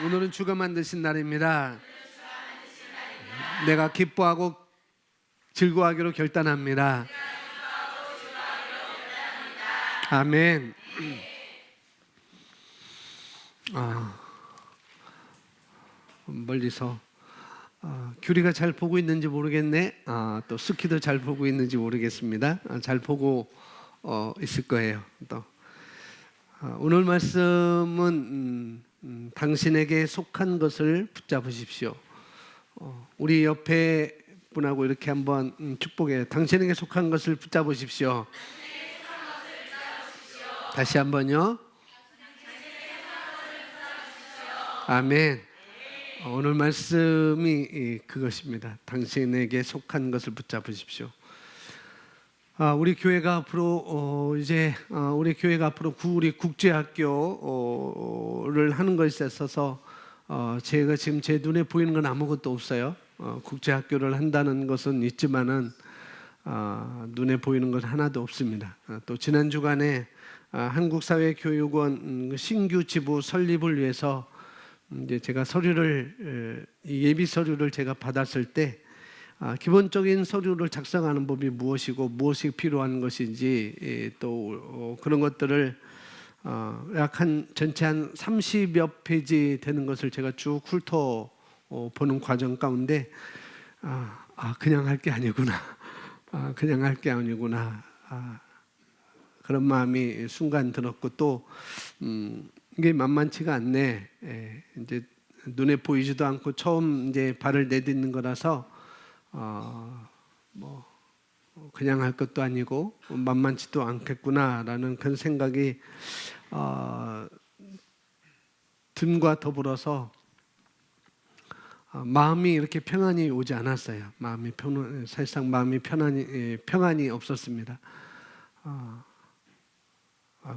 오늘은 주가 만드신 날입니다. 내가 기뻐하고 즐거워하기로 결단합니다. 아멘. 멀리서 규리가 잘 보고 있는지 모르겠네. 또 스키도 잘 보고 있는지 모르겠습니다. 잘 보고 있을 거예요. 또 오늘 말씀은 당신에게 속한 것을 붙잡으십시오. 우리 옆에 분하고 이렇게 한번 축복해요. 당신에게 속한 것을 붙잡으십시오. 다시 한번요. 아멘. 오늘 말씀이 그것입니다. 당신에게 속한 것을 붙잡으십시오. 우리 교회가 앞으로 우리 교회가 앞으로 우리 국제학교를 하는 것에 있어서 제가 지금 제 눈에 보이는 건 아무것도 없어요. 국제학교를 한다는 것은 있지만은 눈에 보이는 건 하나도 없습니다. 또 지난 주간에 한국사회교육원 신규 지부 설립을 위해서 이제 제가 예비 서류를 제가 받았을 때 기본적인 서류를 작성하는 법이 무엇이고 무엇이 필요한 것인지 또 그런 것들을 약 전체 한 30여 페이지 되는 것을 제가 쭉 훑어 보는 과정 가운데 그냥 할 게 아니구나. 그냥 할 게 아니구나. 그런 마음이 순간 들었고 또 이게 만만치가 않네. 이제 눈에 보이지도 않고 처음 이제 발을 내딛는 거라서 그냥 할 것도 아니고 만만치도 않겠구나라는 그런 생각이 듦과 더불어서 마음이 이렇게 평안이 오지 않았어요. 사실상 마음이 평안이 없었습니다.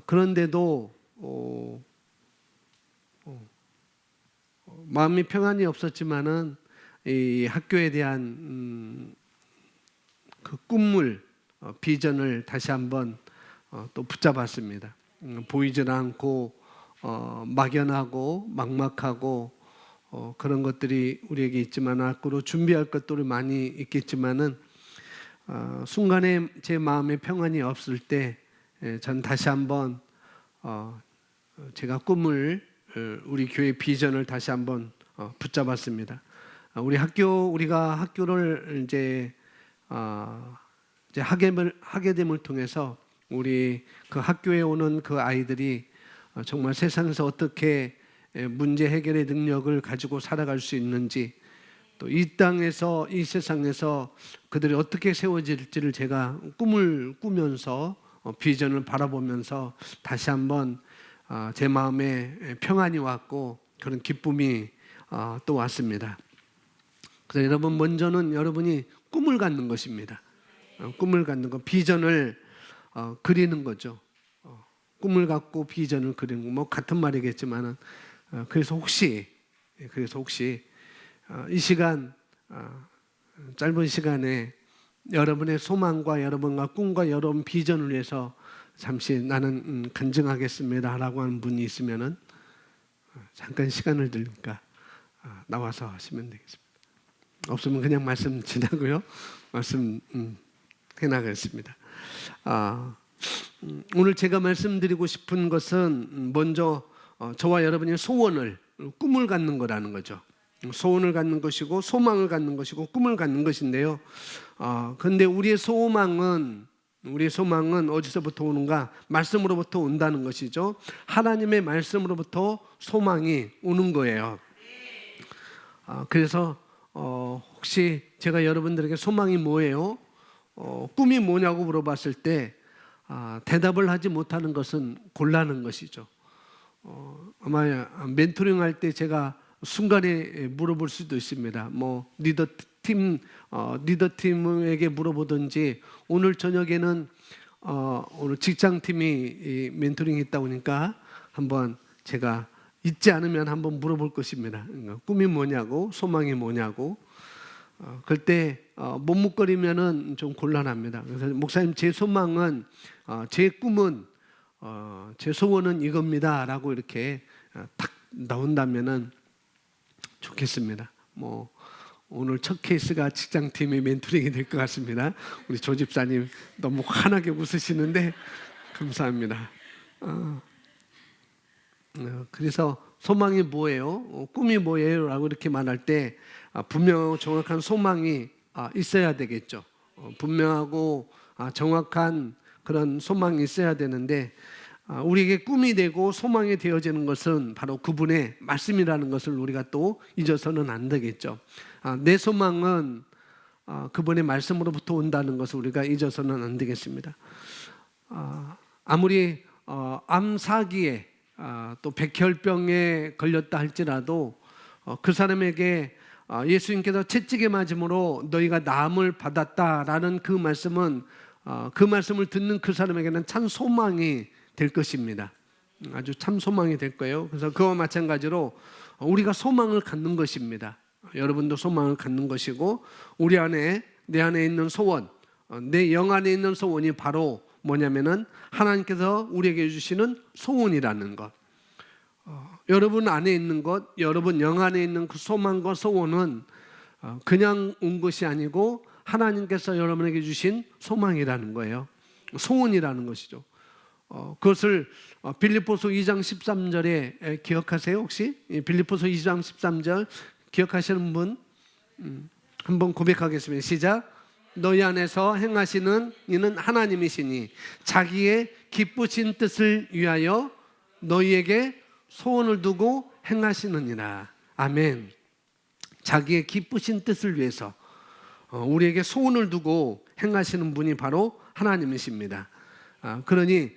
그런데도 마음이 평안이 없었지만은 이 학교에 대한 그 꿈을 비전을 다시 한번 또 붙잡았습니다. 보이질 않고 막연하고 막막하고 그런 것들이 우리에게 있지만 앞으로 준비할 것들이 많이 있겠지만은 순간에 제 마음에 평안이 없을 때 전 다시 한번 제가 우리 교회 비전을 다시 한번 붙잡았습니다. 우리가 학교를 이제 하게 됨을 통해서 우리 그 학교에 오는 그 아이들이 정말 세상에서 어떻게 문제 해결의 능력을 가지고 살아갈 수 있는지 또 이 땅에서 이 세상에서 그들이 어떻게 세워질지를 제가 꿈을 꾸면서 비전을 바라보면서 다시 한번 제 마음에 평안이 왔고 그런 기쁨이 또 왔습니다. 그래서 여러분 먼저는 여러분이 꿈을 갖는 것입니다. 꿈을 갖는 것, 비전을 그리는 거죠. 꿈을 갖고 비전을 그리는 거 같은 말이겠지만은 그래서 혹시 이 시간 짧은 시간에 여러분의 소망과 여러분과 꿈과 여러분 비전을 위해서 잠시 나는 간증하겠습니다라고 하는 분이 있으면은 잠깐 시간을 드리니까 나와서 하시면 되겠습니다. 없으면 그냥 말씀 지나고요. 말씀 해나가겠습니다. 오늘 제가 말씀드리고 싶은 것은 먼저 저와 여러분의 꿈을 갖는 거라는 거죠. 소원을 갖는 것이고 소망을 갖는 것이고 꿈을 갖는 것인데요. 그런데 우리의 소망은 어디서부터 오는가? 말씀으로부터 온다는 것이죠. 하나님의 말씀으로부터 소망이 오는 거예요. 그래서 혹시 제가 여러분들에게 소망이 뭐예요? 꿈이 뭐냐고 물어봤을 때 대답을 하지 못하는 것은 곤란한 것이죠. 아마 멘토링 할 때 제가 순간에 물어볼 수도 있습니다. 리더팀에게 물어보든지 오늘 저녁에는 오늘 직장팀이 멘토링 있다 보니까 한번 제가 잊지 않으면 한번 물어볼 것입니다. 꿈이 뭐냐고 소망이 뭐냐고 그때 머뭇거리면은 좀 곤란합니다. 그래서 목사님 제 소망은 제 꿈은 제 소원은 이겁니다라고 이렇게 딱 나온다면은 좋겠습니다. 오늘 첫 케이스가 직장팀의 멘토링이 될 것 같습니다. 우리 조 집사님 너무 환하게 웃으시는데 감사합니다. 그래서 소망이 뭐예요? 꿈이 뭐예요? 라고 이렇게 말할 때 분명하고 정확한 소망이 있어야 되겠죠. 분명하고 정확한 그런 소망이 있어야 되는데 우리에게 꿈이 되고 소망이 되어지는 것은 바로 그분의 말씀이라는 것을 우리가 또 잊어서는 안 되겠죠. 내 소망은 그분의 말씀으로부터 온다는 것을 우리가 잊어서는 안 되겠습니다. 아무리 암사기에 또 백혈병에 걸렸다 할지라도 그 사람에게 예수님께서 채찍에 맞음으로 너희가 나음을 받았다라는 그 말씀은 그 말씀을 듣는 그 사람에게는 참 소망이 될 것입니다. 아주 참 소망이 될 거예요. 그래서 그와 마찬가지로 우리가 소망을 갖는 것입니다. 여러분도 소망을 갖는 것이고 우리 안에 내 안에 있는 소원, 내 영 안에 있는 소원이 바로 뭐냐면은 하나님께서 우리에게 주시는 소원이라는 것. 여러분 안에 있는 것, 여러분 영 안에 있는 그 소망과 소원은 그냥 온 것이 아니고 하나님께서 여러분에게 주신 소망이라는 거예요. 소원이라는 것이죠. 그것을 빌립보서 2장 13절에 기억하세요 혹시? 빌립보서 2장 13절 기억하시는 분? 한번 고백하겠습니다. 시작. 너희 안에서 행하시는 이는 하나님이시니 자기의 기쁘신 뜻을 위하여 너희에게 소원을 두고 행하시느니라. 아멘. 자기의 기쁘신 뜻을 위해서 우리에게 소원을 두고 행하시는 분이 바로 하나님이십니다. 그러니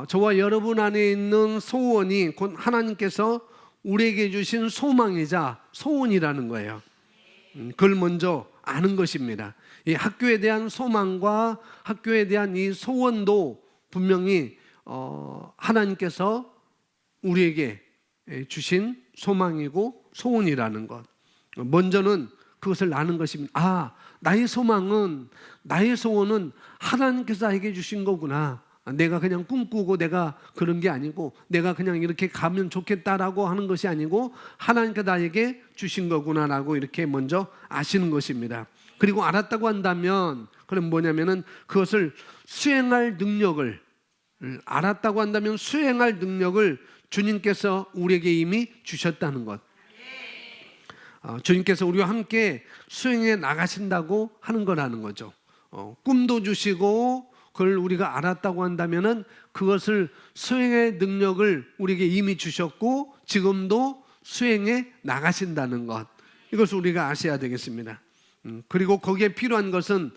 저와 여러분 안에 있는 소원이 곧 하나님께서 우리에게 주신 소망이자 소원이라는 거예요. 그걸 먼저 아는 것입니다. 이 학교에 대한 소망과 학교에 대한 이 소원도 분명히 하나님께서 우리에게 주신 소망이고 소원이라는 것. 먼저는 그것을 아는 것입니다. 나의 소망은, 나의 소원은 하나님께서 나에게 주신 거구나. 내가 그냥 꿈꾸고 내가 그런 게 아니고 내가 그냥 이렇게 가면 좋겠다라고 하는 것이 아니고 하나님께서 나에게 주신 거구나라고 이렇게 먼저 아시는 것입니다. 그리고 알았다고 한다면 그럼 뭐냐면은 그것을 수행할 능력을 알았다고 한다면 수행할 능력을 주님께서 우리에게 이미 주셨다는 것. 주님께서 우리와 함께 수행해 나가신다고 하는 거라는 거죠. 꿈도 주시고 그걸 우리가 알았다고 한다면은 그것을 수행의 능력을 우리에게 이미 주셨고 지금도 수행해 나가신다는 것. 이것을 우리가 아셔야 되겠습니다. 그리고 거기에 필요한 것은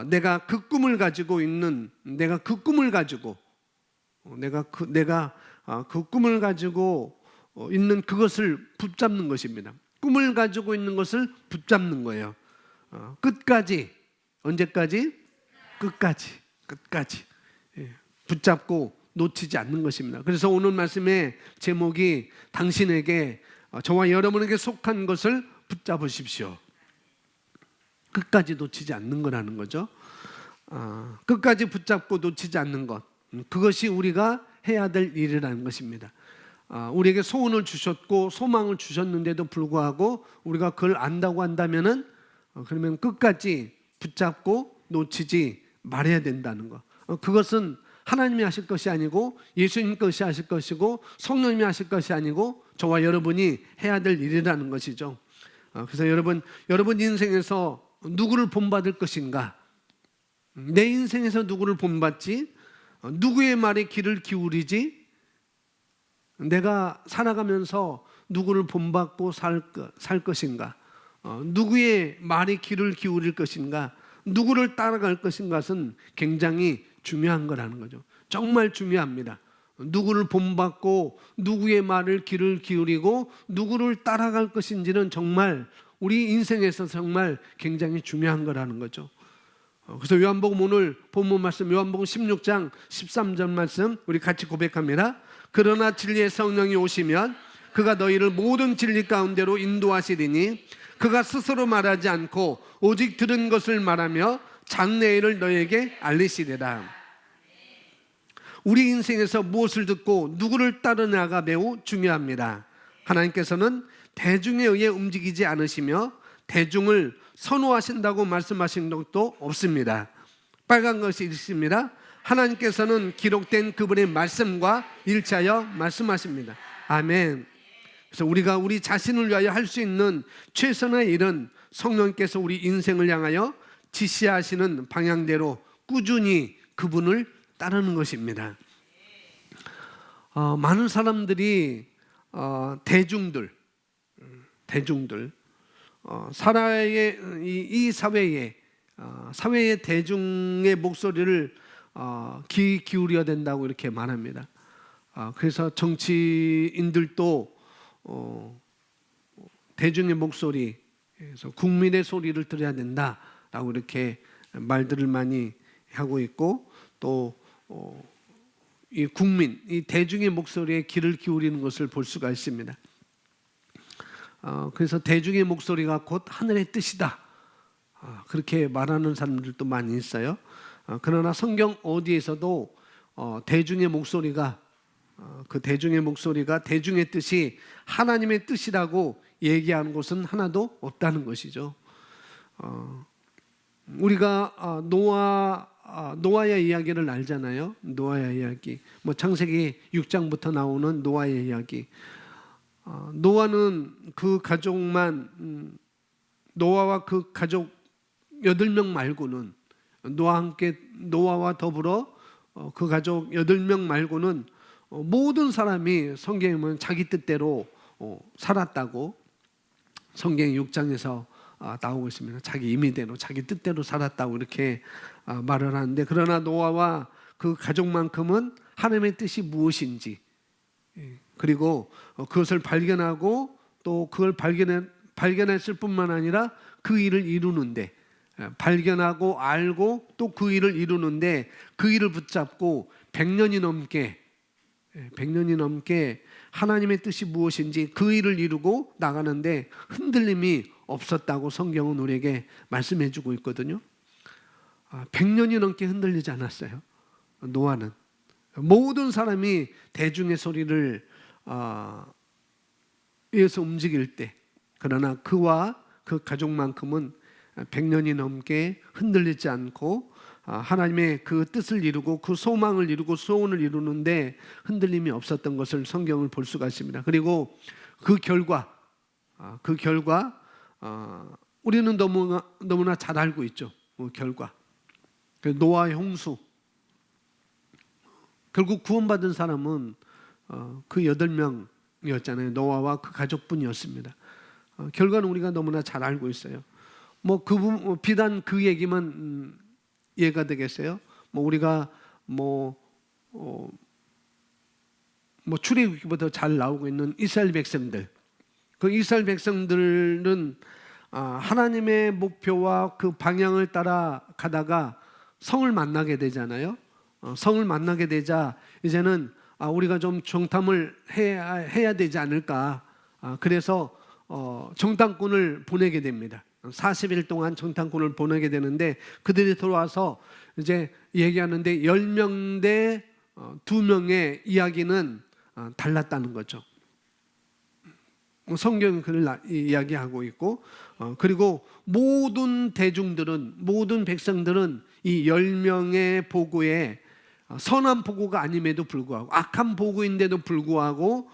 내가 그 꿈을 가지고 있는 내가 그 꿈을 가지고 있는 그것을 붙잡는 것입니다. 꿈을 가지고 있는 것을 붙잡는 거예요. 끝까지. 언제까지? 끝까지 붙잡고 놓치지 않는 것입니다. 그래서 오늘 말씀의 제목이 당신에게 저와 여러분에게 속한 것을 붙잡으십시오. 끝까지 놓치지 않는 거라는 거죠. 끝까지 붙잡고 놓치지 않는 것, 그것이 우리가 해야 될 일이라는 것입니다. 우리에게 소원을 주셨고 소망을 주셨는데도 불구하고 우리가 그걸 안다고 한다면은 그러면 끝까지 붙잡고 놓치지 말해야 된다는 것. 그것은 하나님이 하실 것이 아니고 예수님 것이 하실 것이고 성령님이 하실 것이 아니고 저와 여러분이 해야 될 일이라는 것이죠. 그래서 여러분 인생에서 누구를 본받을 것인가? 내 인생에서 누구를 본받지? 누구의 말에 귀를 기울이지? 내가 살아가면서 누구를 본받고 살 것인가? 누구의 말에 귀를 기울일 것인가? 누구를 따라갈 것인가는 굉장히 중요한 거라는 거죠. 정말 중요합니다. 누구를 본받고 누구의 말을 귀를 기울이고 누구를 따라갈 것인지는 정말 우리 인생에서 정말 굉장히 중요한 거라는 거죠. 그래서 요한복음 오늘 본문 말씀 요한복음 16장 13절 말씀 우리 같이 고백합니다. 그러나 진리의 성령이 오시면 그가 너희를 모든 진리 가운데로 인도하시리니 그가 스스로 말하지 않고 오직 들은 것을 말하며 장래일을 너희에게 알리시리라. 우리 인생에서 무엇을 듣고 누구를 따르냐가 매우 중요합니다. 하나님께서는 대중에 의해 움직이지 않으시며 대중을 선호하신다고 말씀하신 적도 없습니다. 빨간 것이 있습니다. 하나님께서는 기록된 그분의 말씀과 일치하여 말씀하십니다. 아멘. 그래서 우리가 우리 자신을 위하여 할 수 있는 최선의 일은 성령께서 우리 인생을 향하여 지시하시는 방향대로 꾸준히 그분을 따르는 것입니다. 많은 사람들이 대중들 사회의 이 사회의 대중의 목소리를 귀 기울여야 된다고 이렇게 말합니다. 그래서 정치인들도 대중의 목소리, 그래서 국민의 소리를 들어야 된다라고 이렇게 말들을 많이 하고 있고, 또 이 국민, 이 대중의 목소리에 귀를 기울이는 것을 볼 수가 있습니다. 그래서 대중의 목소리가 곧 하늘의 뜻이다, 그렇게 말하는 사람들도 많이 있어요. 그러나 성경 어디에서도 대중의 목소리가 그 대중의 목소리가 대중의 뜻이 하나님의 뜻이라고 얘기하는 곳은 하나도 없다는 것이죠. 우리가 노아의 이야기를 알잖아요. 노아의 이야기, 창세기 6장부터 나오는 노아의 이야기. 노아는 그 가족만, 노아와 그 가족 8명 말고는, 노아와 더불어 그 가족 8명 말고는 모든 사람이 성경에 보면 자기 뜻대로 살았다고 성경 6장에서 나오고 있습니다. 자기 임의대로, 자기 뜻대로 살았다고 이렇게 말을 하는데, 그러나 노아와 그 가족만큼은 하나님의 뜻이 무엇인지, 그리고 그것을 발견하고 또 그걸 발견했을 뿐만 아니라 그 일을 이루는데, 발견하고 알고 또 그 일을 이루는데 그 일을 붙잡고 100년이 넘게 하나님의 뜻이 무엇인지 그 일을 이루고 나가는데 흔들림이 없었다고 성경은 우리에게 말씀해 주고 있거든요. 100년이 넘게 흔들리지 않았어요. 노아는 모든 사람이 대중의 소리를 위해서 움직일 때, 그러나 그와 그 가족만큼은 100년이 넘게 흔들리지 않고 하나님의 그 뜻을 이루고 그 소망을 이루고 소원을 이루는데 흔들림이 없었던 것을 성경을 볼 수가 있습니다. 그리고 그 결과 우리는 너무나 잘 알고 있죠. 결과 노아의 홍수, 결국 구원받은 사람은 그 8명이었잖아요. 노아와 그 가족뿐이었습니다. 결과는 우리가 너무나 잘 알고 있어요. 비단 그 얘기만 이해가 되겠어요? 우리가 출애굽기부터 잘 나오고 있는 이스라엘 백성들, 그 이스라엘 백성들은 하나님의 목표와 그 방향을 따라 가다가 성을 만나게 되잖아요. 성을 만나게 되자 이제는 우리가 좀 정탐을 해야 되지 않을까. 그래서 정탐꾼을 보내게 됩니다. 40일 동안 정탐꾼을 보내게 되는데, 그들이 들어와서 이제 얘기하는데 10명 대 2명의 이야기는 달랐다는 거죠. 성경은 그를 이야기하고 있고, 그리고 모든 백성들은 이 10명의 보고에 선한 보고가 아님에도 불구하고, 악한 보고인데도 불구하고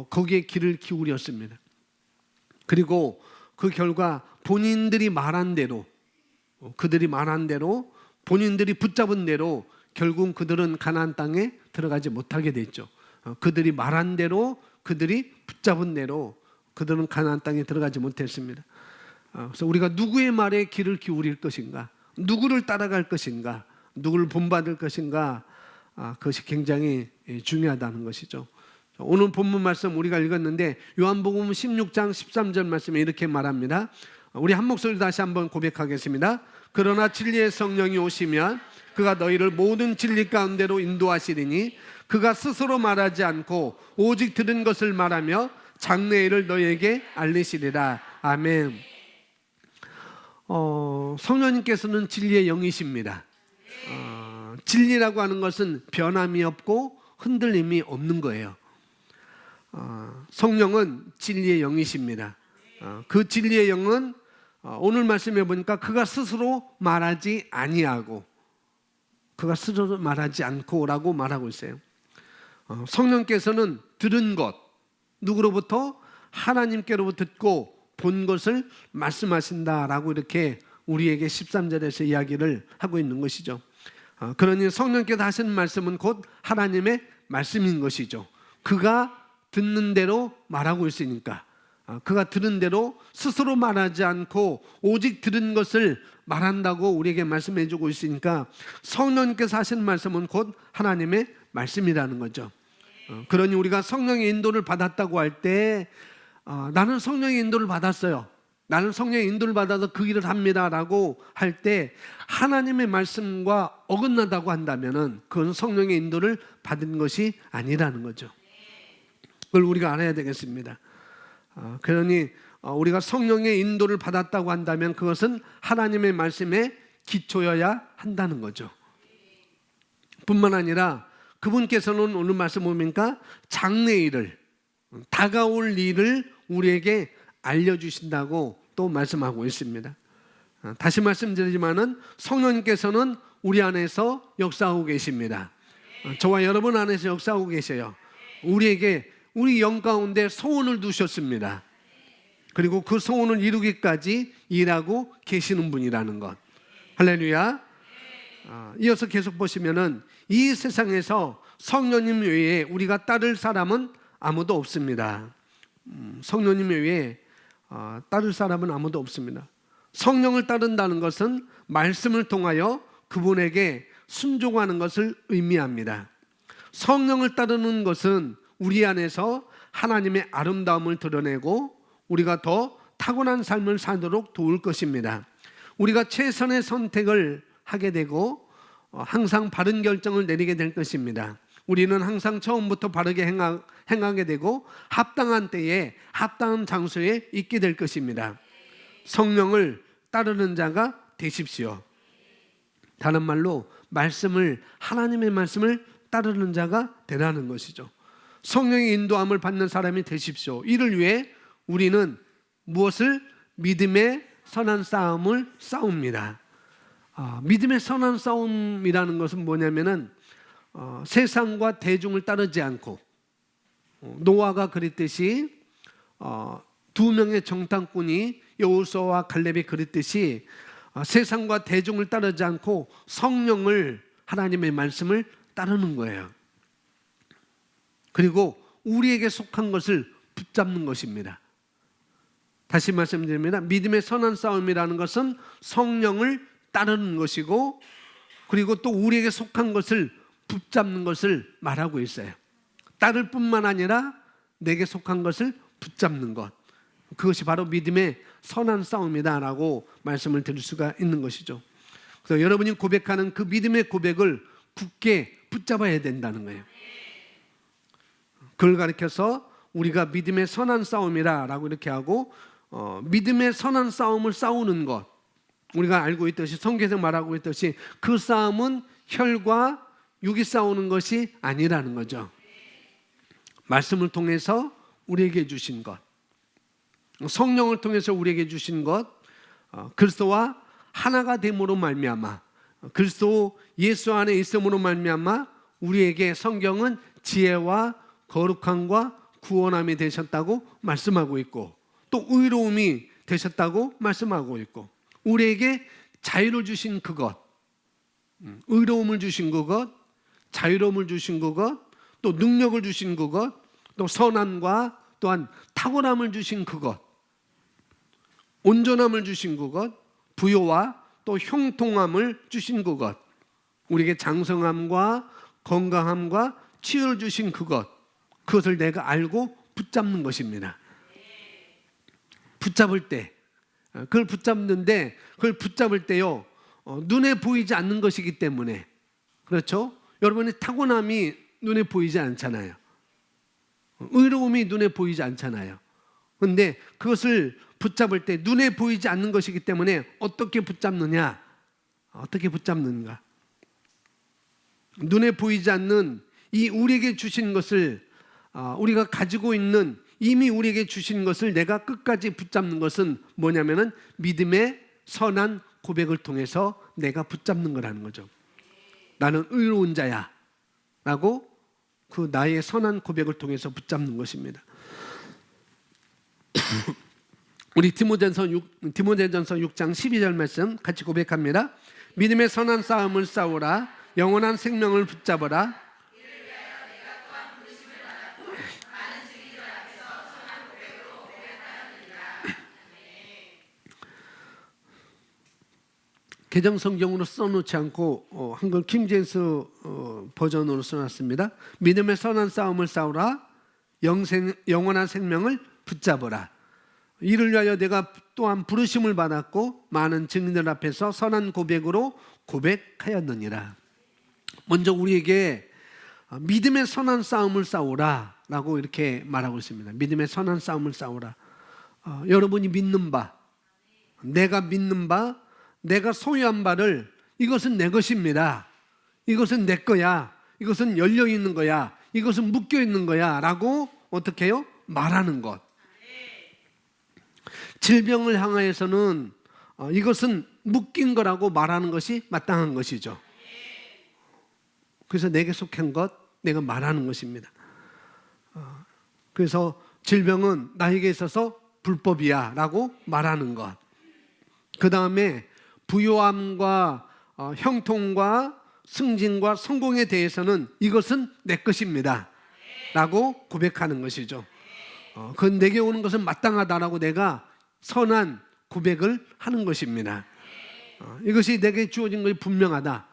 거기에 귀를 기울였습니다. 그리고 그 결과 본인들이 말한 대로, 본인들이 붙잡은 대로 결국 그들은 가나안 땅에 들어가지 못하게 됐죠. 그들이 말한 대로, 그들이 붙잡은 대로 그들은 가나안 땅에 들어가지 못했습니다. 그래서 우리가 누구의 말에 귀를 기울일 것인가, 누구를 따라갈 것인가, 누구를 본받을 것인가, 그것이 굉장히 중요하다는 것이죠. 오늘 본문 말씀 우리가 읽었는데 요한복음 16장 13절 말씀에 이렇게 말합니다. 우리 한 목소리 다시 한번 고백하겠습니다. 그러나 진리의 성령이 오시면 그가 너희를 모든 진리 가운데로 인도하시리니 그가 스스로 말하지 않고 오직 들은 것을 말하며 장래일을 너희에게 알리시리라. 아멘. 성령님께서는 진리의 영이십니다. 진리라고 하는 것은 변함이 없고 흔들림이 없는 거예요. 성령은 진리의 영이십니다. 그 진리의 영은 오늘 말씀해 보니까 그가 스스로 말하지 아니하고 그가 스스로 말하지 않고라고 말하고 있어요. 성령께서는 들은 것, 누구로부터? 하나님께로부터 듣고 본 것을 말씀하신다라고 이렇게 우리에게 13절에서 이야기를 하고 있는 것이죠. 그러니 성령께서 하시는 말씀은 곧 하나님의 말씀인 것이죠. 그가 듣는 대로 말하고 있으니까, 그가 들은 대로 스스로 말하지 않고 오직 들은 것을 말한다고 우리에게 말씀해 주고 있으니까 성령께서 하시는 말씀은 곧 하나님의 말씀이라는 거죠. 그러니 우리가 성령의 인도를 받았다고 할 때 나는 성령의 인도를 받았어요, 나는 성령의 인도를 받아서 그 일을 합니다라고 할 때 하나님의 말씀과 어긋나다고 한다면 그건 성령의 인도를 받은 것이 아니라는 거죠. 그걸 우리가 알아야 되겠습니다. 그러니 우리가 성령의 인도를 받았다고 한다면 그것은 하나님의 말씀에 기초여야 한다는 거죠. 뿐만 아니라 그분께서는 오늘 말씀 보니까 장래일을, 다가올 일을 우리에게 알려주신다고 또 말씀하고 있습니다. 다시 말씀드리지만은 성령님께서는 우리 안에서 역사하고 계십니다. 저와 여러분 안에서 역사하고 계셔요. 우리에게 우리 영 가운데 소원을 두셨습니다. 그리고 그 소원을 이루기까지 일하고 계시는 분이라는 것. 할렐루야. 이어서 계속 보시면은 이 세상에서 성령님 외에 우리가 따를 사람은 아무도 없습니다. 성령님 외에 따를 사람은 아무도 없습니다. 성령을 따른다는 것은 말씀을 통하여 그분에게 순종하는 것을 의미합니다. 성령을 따르는 것은 우리 안에서 하나님의 아름다움을 드러내고 우리가 더 타고난 삶을 살도록 도울 것입니다. 우리가 최선의 선택을 하게 되고 항상 바른 결정을 내리게 될 것입니다. 우리는 항상 처음부터 바르게 행하게 되고 합당한 때에 합당한 장소에 있게 될 것입니다. 성령을 따르는 자가 되십시오. 다른 말로 하나님의 말씀을 따르는 자가 되라는 것이죠. 성령의 인도함을 받는 사람이 되십시오. 이를 위해 우리는 무엇을? 믿음의 선한 싸움을 싸웁니다. 믿음의 선한 싸움이라는 것은 뭐냐면은 세상과 대중을 따르지 않고 노아가 그랬듯이 두 명의 정탐꾼이 여호수아와 갈렙이 그랬듯이 세상과 대중을 따르지 않고 성령을, 하나님의 말씀을 따르는 거예요. 그리고 우리에게 속한 것을 붙잡는 것입니다. 다시 말씀드리면 믿음의 선한 싸움이라는 것은 성령을 따르는 것이고 그리고 또 우리에게 속한 것을 붙잡는 것을 말하고 있어요. 따를 뿐만 아니라 내게 속한 것을 붙잡는 것, 그것이 바로 믿음의 선한 싸움이다라고 말씀을 드릴 수가 있는 것이죠. 그래서 여러분이 고백하는 그 믿음의 고백을 굳게 붙잡아야 된다는 거예요. 그걸 가리켜서 우리가 믿음의 선한 싸움이라고 이렇게 하고 믿음의 선한 싸움을 싸우는 것, 우리가 알고 있듯이 성경에서 말하고 있듯이 그 싸움은 혈과 육이 싸우는 것이 아니라는 거죠. 말씀을 통해서 우리에게 주신 것, 성령을 통해서 우리에게 주신 것, 그리스도와 하나가 됨으로 말미암아, 그리스도 예수 안에 있음으로 말미암아 우리에게 성경은 지혜와 거룩함과 구원함이 되셨다고 말씀하고 있고 또 의로움이 되셨다고 말씀하고 있고 우리에게 자유를 주신 그것, 의로움을 주신 그것, 자유로움을 주신 그것, 또 능력을 주신 그것, 또 선함과 또한 탁월함을 주신 그것, 온전함을 주신 그것, 부요와 또 형통함을 주신 그것, 우리에게 장성함과 건강함과 치유를 주신 그것을 내가 알고 붙잡는 것입니다. 붙잡을 때, 그걸 붙잡는데 그걸 붙잡을 때요, 눈에 보이지 않는 것이기 때문에, 그렇죠? 여러분의 타고남이 눈에 보이지 않잖아요. 의로움이 눈에 보이지 않잖아요. 그런데 그것을 붙잡을 때 눈에 보이지 않는 것이기 때문에 어떻게 붙잡느냐? 어떻게 붙잡는가? 눈에 보이지 않는 이 우리에게 주신 것을 우리가 가지고 있는 이미 우리에게 주신 것을 내가 끝까지 붙잡는 것은 뭐냐면은 믿음의 선한 고백을 통해서 내가 붙잡는 거라는 거죠. 나는 의로운 자야 라고 그 나의 선한 고백을 통해서 붙잡는 것입니다. 우리 디모데전서 6장 12절 말씀 같이 고백합니다. 믿음의 선한 싸움을 싸우라. 영원한 생명을 붙잡아라. 개정 성경으로 써놓지 않고 한글 킹제임스 버전으로 써놨습니다. 믿음의 선한 싸움을 싸우라. 영원한 생명을 붙잡아라. 이를 위하여 내가 또한 부르심을 받았고 많은 증인들 앞에서 선한 고백으로 고백하였느니라. 먼저 우리에게 믿음의 선한 싸움을 싸우라 라고 이렇게 말하고 있습니다. 믿음의 선한 싸움을 싸우라. 여러분이 믿는 바, 내가 믿는 바, 내가 소유한 바를 이것은 내 것입니다. 이것은 내 거야. 이것은 열려 있는 거야. 이것은 묶여 있는 거야 라고 어떻게 해요? 말하는 것. 질병을 향하여서는 이것은 묶인 거라고 말하는 것이 마땅한 것이죠. 그래서 내게 속한 것, 내가 말하는 것입니다. 그래서 질병은 나에게 있어서 불법이야 라고 말하는 것. 그 다음에 부요함과 형통과 승진과 성공에 대해서는 이것은 내 것입니다 라고 고백하는 것이죠. 그건 내게 오는 것은 마땅하다라고 내가 선한 고백을 하는 것입니다. 이것이 내게 주어진 것이 분명하다.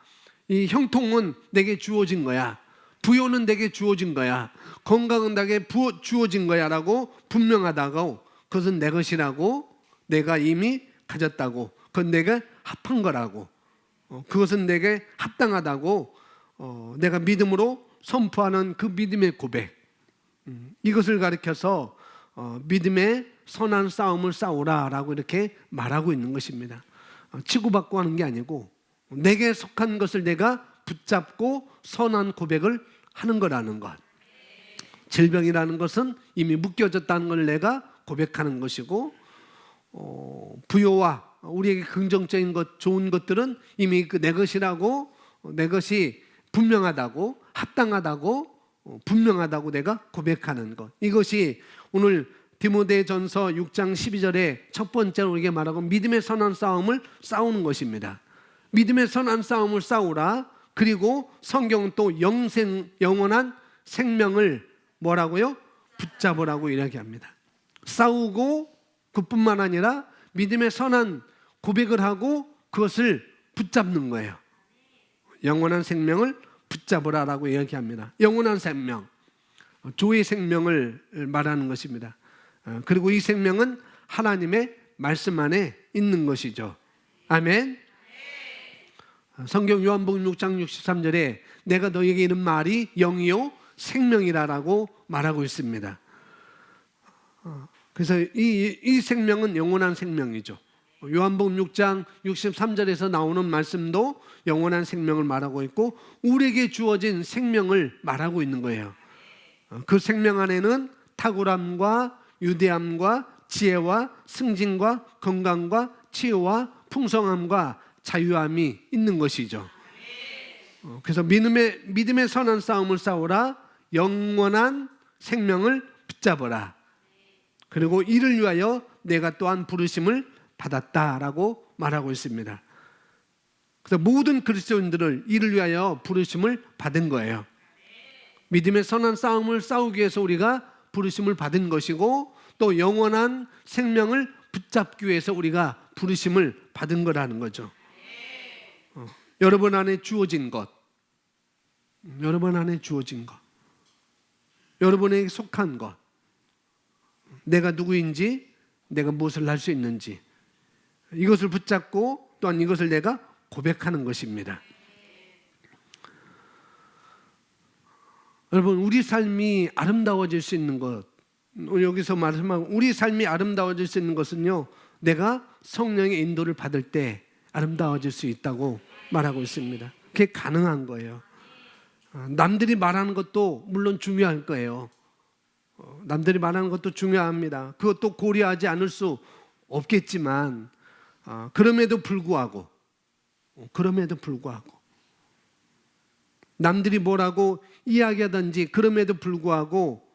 이 형통은 내게 주어진 거야. 부요는 내게 주어진 거야. 건강은 내게 주어진 거야 라고 분명하다고, 그것은 내 것이라고, 내가 이미 가졌다고, 그건 내가 합한 거라고, 그것은 내게 합당하다고 내가 믿음으로 선포하는 그 믿음의 고백, 이것을 가리켜서 믿음의 선한 싸움을 싸우라 라고 이렇게 말하고 있는 것입니다. 치고받고 하는 게 아니고 내게 속한 것을 내가 붙잡고 선한 고백을 하는 거라는 것. 질병이라는 것은 이미 묶여졌다는 걸 내가 고백하는 것이고, 부요와 우리에게 긍정적인 것, 좋은 것들은 이미 내 것이라고, 내 것이 분명하다고, 합당하다고, 분명하다고 내가 고백하는 것. 이것이 오늘 디모데전서 6장 12절에 첫 번째로 우리에게 말하고 믿음의 선한 싸움을 싸우는 것입니다. 믿음의 선한 싸움을 싸우라. 그리고 성경은 또 영원한 생명을 뭐라고요? 붙잡으라고 이야기합니다. 싸우고 그뿐만 아니라 믿음의 선한 고백을 하고 그것을 붙잡는 거예요. 영원한 생명을 붙잡으라라고 이야기합니다. 영원한 생명, 조의 생명을 말하는 것입니다. 그리고 이 생명은 하나님의 말씀 안에 있는 것이죠. 아멘. 성경 요한복음 6장 63절에 내가 너에게 이른 말이 영이요 생명이라라고 말하고 있습니다. 그래서 이 생명은 영원한 생명이죠. 요한복음 6장 63절에서 나오는 말씀도 영원한 생명을 말하고 있고 우리에게 주어진 생명을 말하고 있는 거예요. 그 생명 안에는 탁월함과 유대함과 지혜와 승진과 건강과 치유와 풍성함과 자유함이 있는 것이죠. 그래서 믿음의 선한 싸움을 싸우라. 영원한 생명을 붙잡아라. 그리고 이를 위하여 내가 또한 부르심을 받았다라고 말하고 있습니다. 그래서 모든 그리스도인들을 이를 위하여 부르심을 받은 거예요. 믿음의 선한 싸움을 싸우기 위해서 우리가 부르심을 받은 것이고 또 영원한 생명을 붙잡기 위해서 우리가 부르심을 받은 거라는 거죠. 여러분 안에 주어진 것, 여러분 안에 주어진 것, 여러분에게 속한 것, 내가 누구인지, 내가 무엇을 할 수 있는지, 이것을 붙잡고 또한 이것을 내가 고백하는 것입니다. 여러분, 우리 삶이 아름다워질 수 있는 것, 여기서 말씀하고 우리 삶이 아름다워질 수 있는 것은요, 내가 성령의 인도를 받을 때 아름다워질 수 있다고 말하고 있습니다. 그게 가능한 거예요. 남들이 말하는 것도 물론 중요할 거예요. 남들이 말하는 것도 중요합니다. 그것도 고려하지 않을 수 없겠지만 그럼에도 불구하고 남들이 뭐라고 이야기하든지 그럼에도 불구하고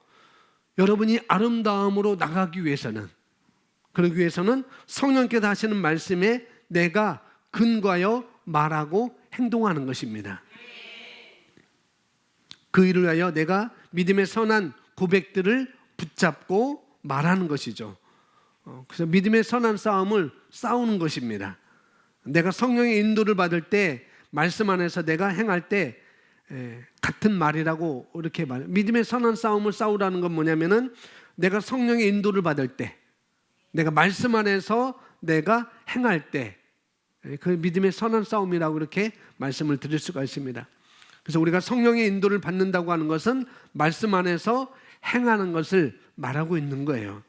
여러분이 아름다움으로 나가기 위해서는, 그러기 위해서는 성령께서 하시는 말씀에 내가 근거하여 말하고 행동하는 것입니다. 그 일을 위하여 내가 믿음의 선한 고백들을 붙잡고 말하는 것이죠. 그래서 믿음의 선한 싸움을 싸우는 것입니다. 내가 성령의 인도를 받을 때, 말씀 안에서 내가 행할 때 같은 말이라고 이렇게 말해요. 믿음의 선한 싸움을 싸우라는 건 뭐냐면은 내가 성령의 인도를 받을 때, 내가 말씀 안에서 내가 행할 때, 그 믿음의 선한 싸움이라고 이렇게 말씀을 드릴 수가 있습니다. 그래서 우리가 성령의 인도를 받는다고 하는 것은 말씀 안에서 행하는 것을 말하고 있는 거예요.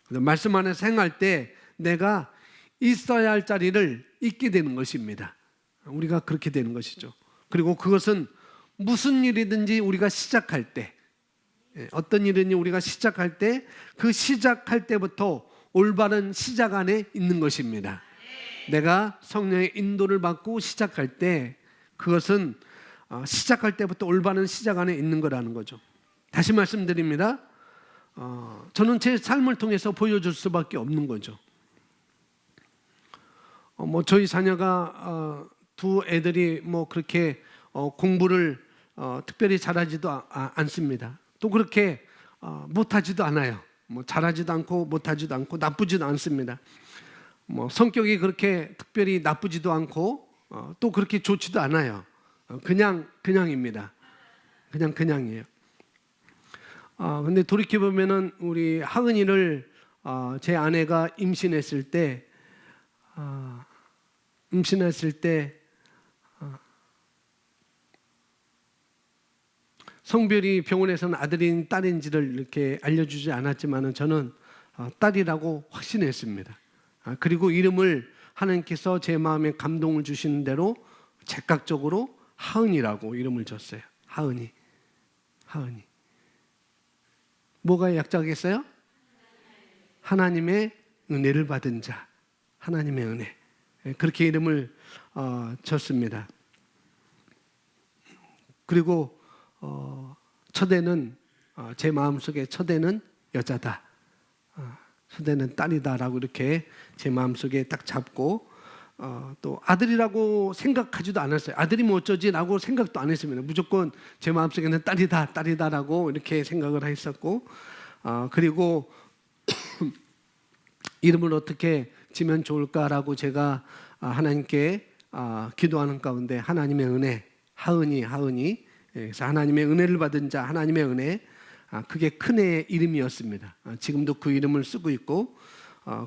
그래서 말씀 안에서 행할 때 내가 있어야 할 자리를 있게 되는 것입니다. 우리가 그렇게 되는 것이죠. 그리고 그것은 무슨 일이든지 우리가 시작할 때, 어떤 일이든지 우리가 시작할 때, 그 시작할 때부터 올바른 시작 안에 있는 것입니다. 내가 성령의 인도를 받고 시작할 때, 그것은 시작할 때부터 올바른 시작 안에 있는 거라는 거죠. 다시 말씀드립니다. 저는 제 삶을 통해서 보여줄 수밖에 없는 거죠. 저희 자녀가 두 애들이 그렇게 공부를 특별히 잘하지도 않습니다. 또 그렇게 못하지도 않아요. 잘하지도 않고 못하지도 않고 나쁘지도 않습니다. 성격이 그렇게 나쁘지도 않고 또 그렇게 좋지도 않아요. 그냥입니다. 그냥이에요. 근데 돌이켜 보면은 우리 하은이를 제 아내가 임신했을 때 성별이 병원에서는 아들인 딸인지를 이렇게 알려주지 않았지만은 저는 딸이라고 확신했습니다. 그리고 이름을 하나님께서 제 마음에 감동을 주시는 대로 즉각적으로 하은이라고 이름을 줬어요. 하은이. 뭐가 약자겠어요? 하나님의 은혜를 받은 자. 하나님의 은혜. 그렇게 이름을 줬습니다. 그리고 첫애는 제 마음속에 첫애는 여자다. 첫애는 딸이다라고 이렇게 제 마음속에 딱 잡고 또 아들이라고 생각하지도 않았어요. 아들이면 어쩌지라고 생각도 안 했습니다. 무조건 제 마음속에는 딸이다라고 이렇게 생각을 했었고 그리고 이름을 어떻게 지면 좋을까라고 제가 하나님께 기도하는 가운데 하나님의 은혜, 하은이 그래서 하나님의 은혜를 받은 자, 하나님의 은혜, 그게 큰 애의 이름이었습니다. 지금도 그 이름을 쓰고 있고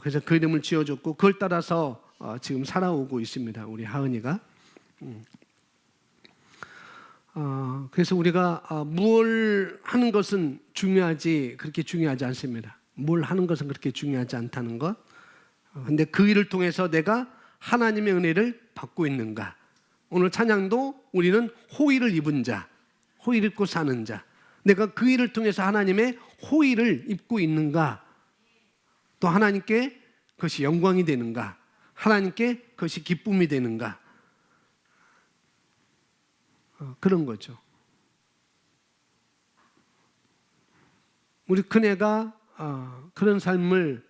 그래서 그 이름을 지어줬고 그걸 따라서 지금 살아오고 있습니다. 우리 하은이가. 그래서 우리가 뭘 하는 것은 그렇게 중요하지 않습니다. 뭘 하는 것은 그렇게 중요하지 않다는 것. 근데 그 일을 통해서 내가 하나님의 은혜를 받고 있는가. 오늘 찬양도 우리는 호의를 입은 자, 호의를 입고 사는 자. 내가 그 일을 통해서 하나님의 호의를 입고 있는가. 또 하나님께 그것이 영광이 되는가. 하나님께 그것이 기쁨이 되는가. 그런 거죠. 우리 큰애가 그런 삶을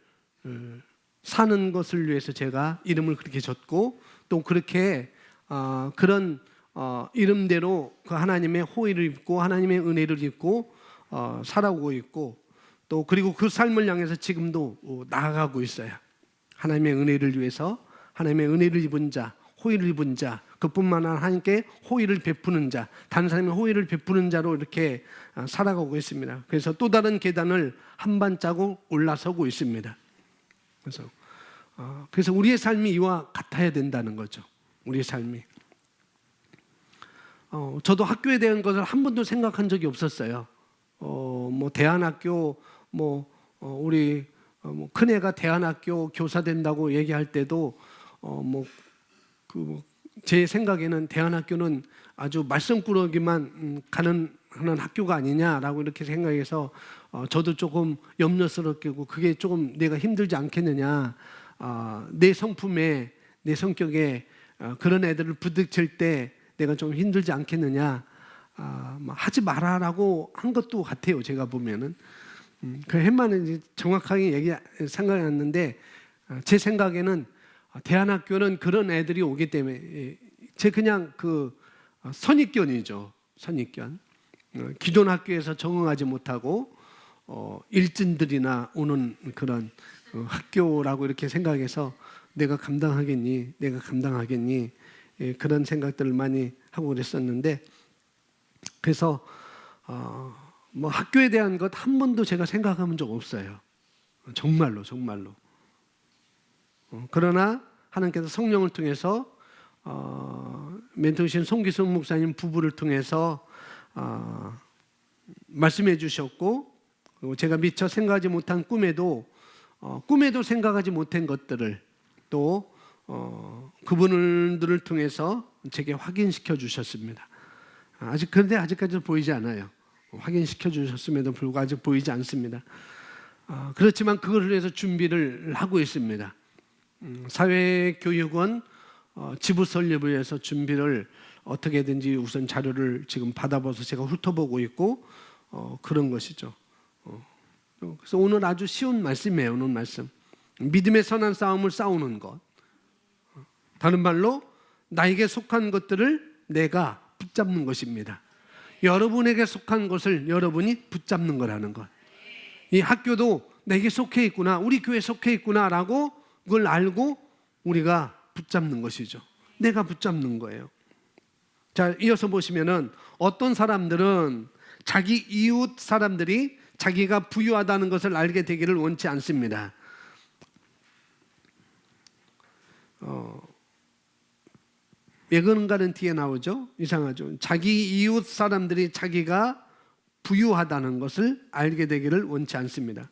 사는 것을 위해서 제가 이름을 그렇게 줬고 또 그렇게 그런 이름대로 그 하나님의 호의를 입고 하나님의 은혜를 입고 살아오고 있고 또 그리고 그 삶을 향해서 지금도 나아가고 있어요. 하나님의 은혜를 위해서 하나님의 은혜를 입은 자, 호의를 입은 자, 그뿐만 아니라 하나님께 호의를 베푸는 자, 다른 사람의 호의를 베푸는 자로 이렇게 살아가고 있습니다. 그래서 또 다른 계단을 한 발자국 올라서고 있습니다. 그래서 우리의 삶이 이와 같아야 된다는 거죠. 우리의 삶이. 저도 학교에 대한 것을 한 번도 생각한 적이 없었어요. 대안학교, 우리 큰애가 대안학교 교사 된다고 얘기할 때도 제 생각에는 대안학교는 아주 말썽꾸러기만 가는 학교가 아니냐라고 이렇게 생각해서 저도 조금 염려스럽고 그게 조금 내가 힘들지 않겠느냐. 내 성품에 내 성격에 그런 애들을 부딪힐 때 내가 좀 힘들지 않겠느냐. 하지 마라라고 한 것도 같아요. 제가 보면은 그 햇만은 정확하게 생각이 났는데 제 생각에는 대안학교는 그런 애들이 오기 때문에 제 그냥 그 선입견이죠. 선입견. 기존 학교에서 적응하지 못하고 일진들이나 오는 그런 학교라고 이렇게 생각해서 내가 감당하겠니? 그런 생각들을 많이 하고 그랬었는데 그래서 뭐 학교에 대한 것 한 번도 제가 생각해본 적 없어요. 정말로. 그러나 하나님께서 성령을 통해서 멘토이신 송기성 목사님 부부를 통해서 말씀해 주셨고 그리고 제가 미처 생각하지 못한 꿈에도 생각하지 못한 것들을 또 그분들을 통해서 제게 확인시켜 주셨습니다. 그런데 아직까지는 보이지 않아요. 확인시켜 주셨음에도 불구하고 아직 보이지 않습니다. 그렇지만 그걸 위해서 준비를 하고 있습니다. 사회교육원 지부 설립을 위해서 준비를 어떻게든지 우선 자료를 지금 받아봐서 제가 훑어보고 있고 그런 것이죠. 그래서 오늘 아주 쉬운 말씀이에요. 오늘 말씀. 믿음의 선한 싸움을 싸우는 것. 다른 말로 나에게 속한 것들을 내가 붙잡는 것입니다. 여러분에게 속한 것을 여러분이 붙잡는 거라는 것. 이 학교도 내게 속해 있구나, 우리 교회에 속해 있구나라고 그걸 알고 우리가 붙잡는 것이죠. 내가 붙잡는 거예요. 자, 이어서 보시면은 어떤 사람들은 자기 이웃 사람들이 자기가 부유하다는 것을 알게 되기를 원치 않습니다. 왜 그런가는 뒤에 나오죠. 이상하죠. 자기 이웃 사람들이 자기가 부유하다는 것을 알게 되기를 원치 않습니다.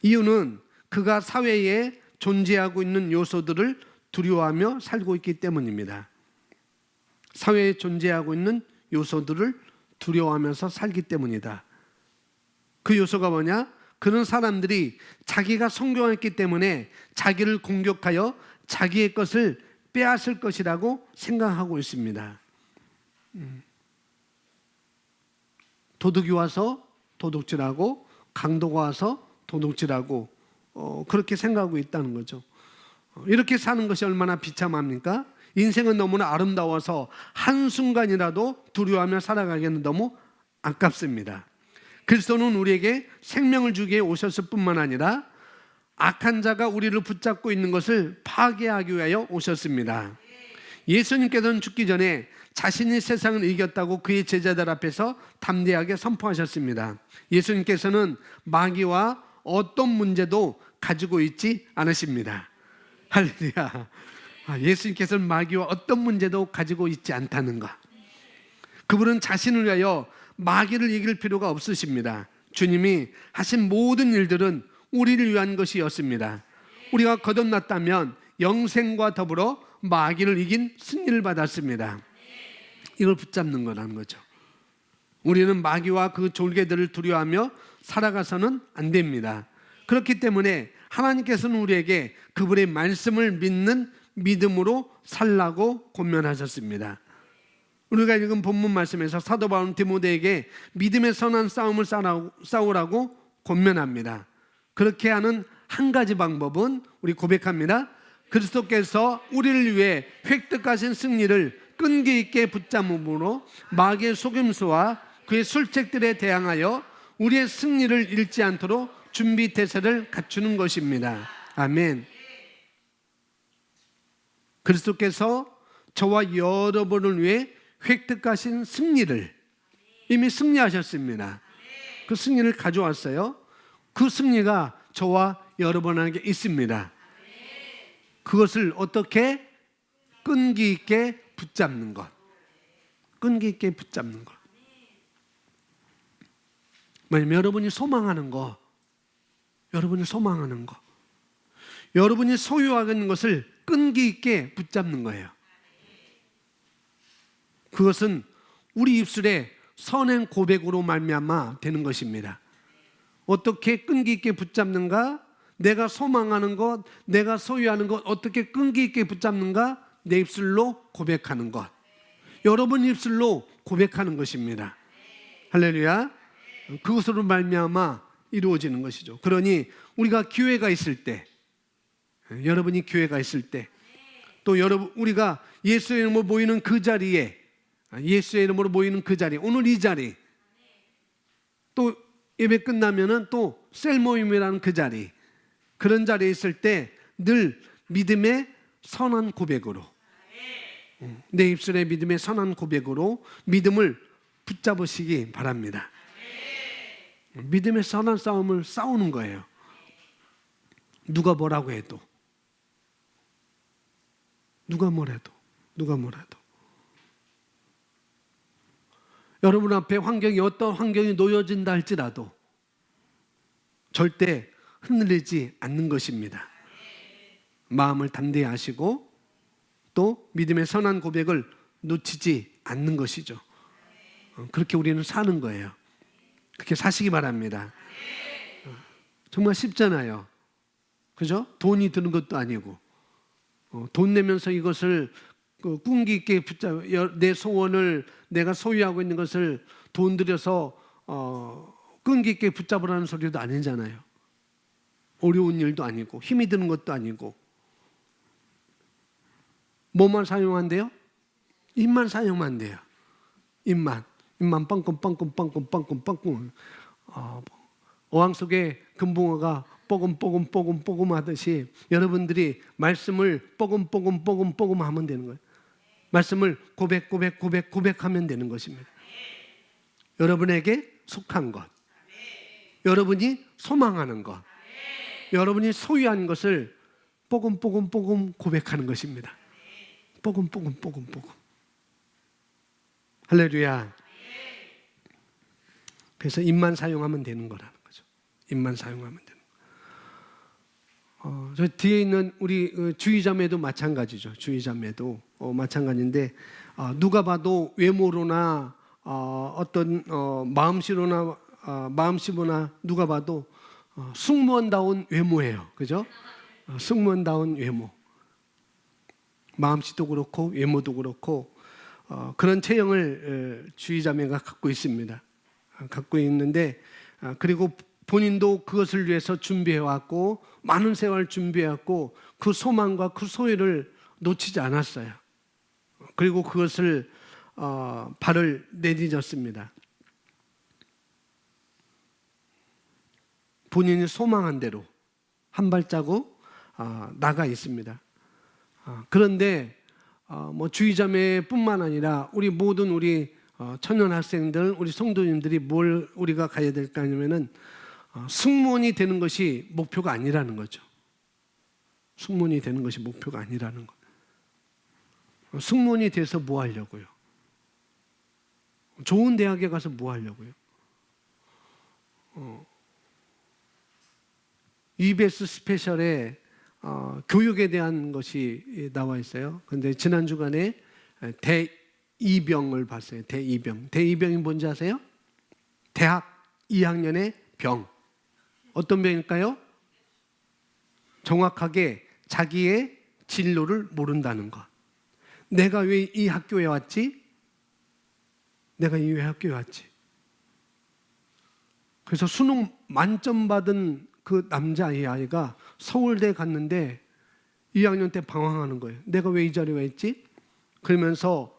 이유는 그가 사회에 존재하고 있는 요소들을 두려워하며 살고 있기 때문입니다. 사회에 존재하고 있는 요소들을 두려워하면서 살기 때문이다. 그 요소가 뭐냐? 그런 사람들이 자기가 성공했기 때문에 자기를 공격하여 자기의 것을 빼앗을 것이라고 생각하고 있습니다. 도둑이 와서 도둑질하고 강도가 와서 도둑질하고 그렇게 생각하고 있다는 거죠. 이렇게 사는 것이 얼마나 비참합니까? 인생은 너무나 아름다워서 한순간이라도 두려워하며 살아가기에는 너무 아깝습니다. 그리스도는 우리에게 생명을 주기에 오셨을 뿐만 아니라 악한 자가 우리를 붙잡고 있는 것을 파괴하기 위하여 오셨습니다. 예수님께서는 죽기 전에 자신이 세상을 이겼다고 그의 제자들 앞에서 담대하게 선포하셨습니다. 예수님께서는 마귀와 어떤 문제도 가지고 있지 않으십니다. 할렐루야. 예수님께서는 마귀와 어떤 문제도 가지고 있지 않다는 것. 그분은 자신을 위하여 마귀를 이길 필요가 없으십니다. 주님이 하신 모든 일들은 우리를 위한 것이었습니다. 우리가 거듭났다면 영생과 더불어 마귀를 이긴 승리를 받았습니다. 이걸 붙잡는 거라는 거죠. 우리는 마귀와 그 졸개들을 두려워하며 살아가서는 안 됩니다. 그렇기 때문에 하나님께서는 우리에게 그분의 말씀을 믿는 믿음으로 살라고 권면하셨습니다. 우리가 읽은 본문 말씀에서 사도 바울은 디모데에게 믿음의 선한 싸움을 싸우라고 권면합니다. 그렇게 하는 한 가지 방법은 우리 고백합니다. 그리스도께서 우리를 위해 획득하신 승리를 끈기 있게 붙잡음으로 마귀의 속임수와 그의 술책들에 대항하여 우리의 승리를 잃지 않도록 준비 태세를 갖추는 것입니다. 아멘. 그리스도께서 저와 여러분을 위해 획득하신 승리를 이미 승리하셨습니다. 그 승리를 가져왔어요. 그 승리가 저와 여러분에게 있습니다. 그것을 어떻게 끈기 있게 붙잡는 것. 끈기 있게 붙잡는 것. 왜냐면 여러분이 소망하는 거, 여러분이 소유하고 있는 것을 끈기 있게 붙잡는 거예요. 그것은 우리 입술에 선행 고백으로 말미암아 되는 것입니다. 어떻게 끈기 있게 붙잡는가? 내가 소망하는 것, 내가 소유하는 것 어떻게 끈기 있게 붙잡는가? 내 입술로 고백하는 것. 여러분 입술로 고백하는 것입니다. 할렐루야. 그것으로 말미암아 이루어지는 것이죠. 그러니 우리가 기회가 있을 때, 여러분이 기회가 있을 때, 또 여러분 우리가 예수의 이름으로 모이는 그 자리에, 예수의 이름으로 모이는 그 자리, 오늘 이 자리, 또 예배 끝나면은 또 셀 모임이라는 그 자리, 그런 자리에 있을 때 늘 믿음의 선한 고백으로, 내 입술의 믿음의 선한 고백으로 믿음을 붙잡으시기 바랍니다. 믿음의 선한 싸움을 싸우는 거예요. 누가 뭐라고 해도, 누가 뭐래도. 여러분 앞에 환경이 어떤 환경이 놓여진다 할지라도 절대 흔들리지 않는 것입니다. 마음을 담대히 하시고 또 믿음의 선한 고백을 놓치지 않는 것이죠. 그렇게 우리는 사는 거예요. 그렇게 사시기 바랍니다. 정말 쉽잖아요. 그죠? 돈이 드는 것도 아니고, 돈 내면서 이것을 끈기 있게 붙잡, 내 소원을 내가 소유하고 있는 것을 돈 들여서 끈기 있게 붙잡으라는 소리도 아니잖아요. 어려운 일도 아니고 힘이 드는 것도 아니고. 뭐만 사용한대요? 입만 사용하면 돼요. 입만 빵꿈. 어항 속에 금붕어가 뽀금 하듯이 여러분들이 말씀을 뽀금 하면 되는 거예요. 말씀을 고백하면 되는 것입니다. 여러분에게 속한 것, 여러분이 소망하는 것, 여러분이 소유한 것을 뽀금 고백하는 것입니다. 뽀금. 할렐루야. 그래서 입만 사용하면 되는 거라는 거죠. 입만 사용하면 되는 거. 저 뒤에 있는 우리 주의자매도 마찬가지죠. 주의자매도 마찬가지인데, 누가 봐도 외모로나 어떤 마음씨로나 누가 봐도 승무원다운 외모예요. 그죠? 승무원다운 외모. 마음씨도 그렇고 외모도 그렇고 그런 체형을 주의자매가 갖고 있습니다. 갖고 있는데, 그리고 본인도 그것을 위해서 준비해왔고 많은 세월 준비해왔고 그 소망과 그 소유를 놓치지 않았어요. 그리고 그것을 발을 내딛었습니다. 본인이 소망한 대로 한 발자국 나가 있습니다. 그런데 주의자매뿐만 아니라 우리 모든 우리 청년 학생들, 우리 성도님들이 뭘 우리가 가야 될까 하면은 승무원이 되는 것이 목표가 아니라는 거죠. 승무원이 되는 것이 목표가 아니라는 거. 승무원이 돼서 뭐 하려고요? 좋은 대학에 가서 뭐 하려고요? EBS 스페셜에 교육에 대한 것이 나와 있어요. 그런데 지난 주간에 대이병을 봤어요. 대이병이 뭔지 아세요? 대학 2학년의 병. 어떤 병일까요? 정확하게 자기의 진로를 모른다는 것. 내가 왜 이 학교에 왔지? 내가 왜 학교에 왔지? 그래서 수능 만점 받은 그 남자아이가 서울대 갔는데 2학년 때 방황하는 거예요. 내가 왜 이 자리에 와 있지? 그러면서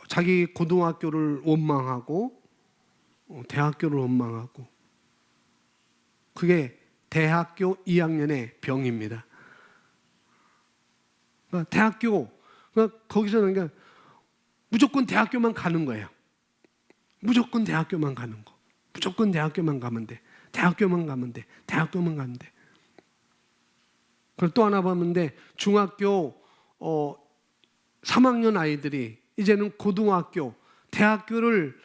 자기 고등학교를 원망하고 대학교를 원망하고, 그게 대학교 2학년의 병입니다. 거기서는 그냥 무조건 대학교만 가는 거예요. 무조건 대학교만 가는 거. 무조건 대학교만 가면 돼. 대학교만 가면 돼. 그리고 또 하나 봤는데 중학교 3학년 아이들이 이제는 고등학교, 대학교를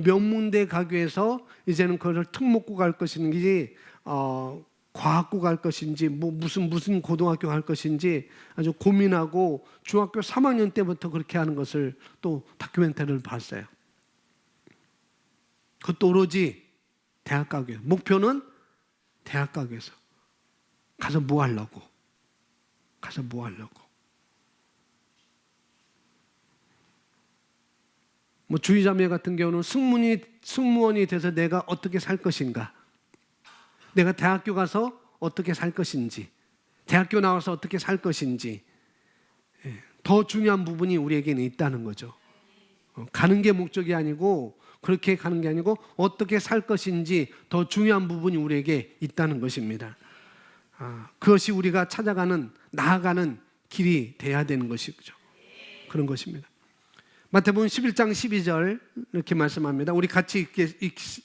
명문대 가기 위해서 이제는 그걸 특목고 갈 것인지 과학고 갈 것인지 무슨 고등학교 갈 것인지 아주 고민하고 중학교 3학년 때부터 그렇게 하는 것을 또 다큐멘터리를 봤어요. 그것도 오로지 대학 가기 위해서. 목표는 대학 가기 위해서. 가서 뭐 하려고? 가서 뭐 하려고? 뭐 주의자매 같은 경우는 승무원이 돼서 내가 어떻게 살 것인가? 내가 대학교 가서 어떻게 살 것인지, 대학교 나와서 어떻게 살 것인지, 더 중요한 부분이 우리에게는 있다는 거죠. 가는 게 목적이 아니고, 그렇게 가는 게 아니고 어떻게 살 것인지 더 중요한 부분이 우리에게 있다는 것입니다. 그것이 우리가 찾아가는, 나아가는 길이 돼야 되는 것이죠. 그런 것입니다. 마태복음 11장 12절 이렇게 말씀합니다. 우리 같이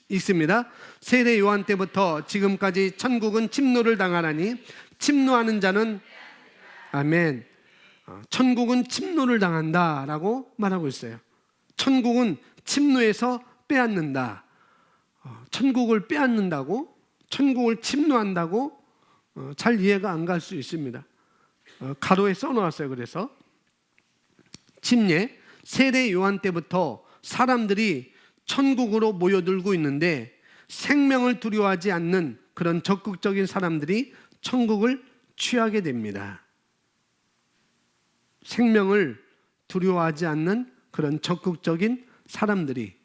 읽습니다. 세례 요한 때부터 지금까지 천국은 침노를 당하나니 침노하는 자는, 아멘, 천국은 침노를 당한다라고 말하고 있어요. 천국은 침노에서 빼앗는다. 천국을 빼앗는다고, 천국을 침노한다고 잘 이해가 안 갈 수 있습니다. 가로에 써놓았어요. 그래서 침례, 세례 요한 때부터 사람들이 천국으로 모여들고 있는데 생명을 두려워하지 않는 그런 적극적인 사람들이 천국을 취하게 됩니다. 생명을 두려워하지 않는 그런 적극적인 사람들이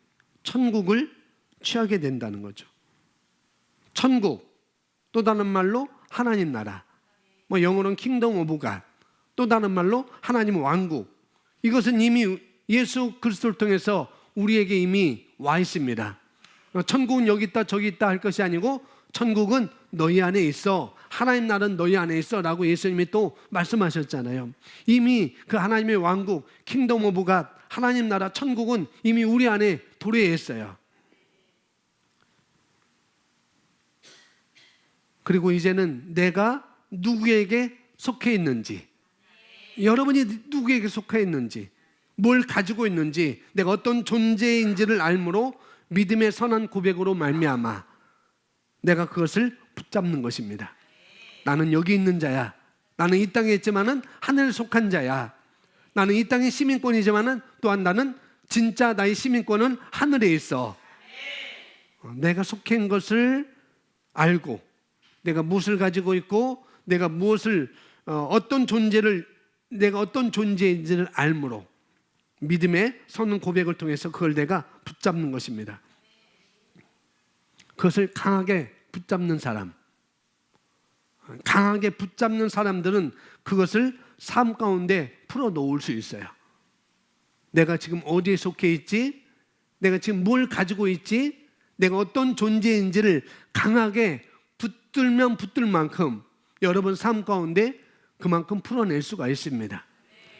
천국을 취하게 된다는 거죠. 천국, 또 다른 말로 하나님 나라, 뭐 영어로는 킹덤 오브 갓, 또 다른 말로 하나님 왕국. 이것은 이미 예수 그리스도를 통해서 우리에게 이미 와 있습니다. 천국은 여기 있다 저기 있다 할 것이 아니고 천국은 너희 안에 있어, 하나님 나라는 너희 안에 있어 라고 예수님이 또 말씀하셨잖아요. 이미 그 하나님의 왕국, 킹덤 오브 갓, 하나님 나라, 천국은 이미 우리 안에 도래해 있어요. 그리고 이제는 내가 누구에게 속해 있는지, 여러분이 누구에게 속해 있는지, 뭘 가지고 있는지, 내가 어떤 존재인지를 알므로 믿음의 선한 고백으로 말미암아 내가 그것을 붙잡는 것입니다. 나는 여기 있는 자야. 나는 이 땅에 있지만은 하늘에 속한 자야. 나는 이 땅의 시민권이지만은 또한 나는 진짜 나의 시민권은 하늘에 있어. 내가 속해 있는 것을 알고, 내가 무엇을 가지고 있고, 내가 무엇을 어떤 존재를, 내가 어떤 존재인지를 알므로 믿음의 선한 고백을 통해서 그걸 내가 붙잡는 것입니다. 그것을 강하게 붙잡는 사람, 강하게 붙잡는 사람들은 그것을 삶 가운데 풀어놓을 수 있어요. 내가 지금 어디에 속해 있지? 내가 지금 뭘 가지고 있지? 내가 어떤 존재인지를 강하게 붙들면 붙들 만큼 여러분 삶 가운데 그만큼 풀어낼 수가 있습니다.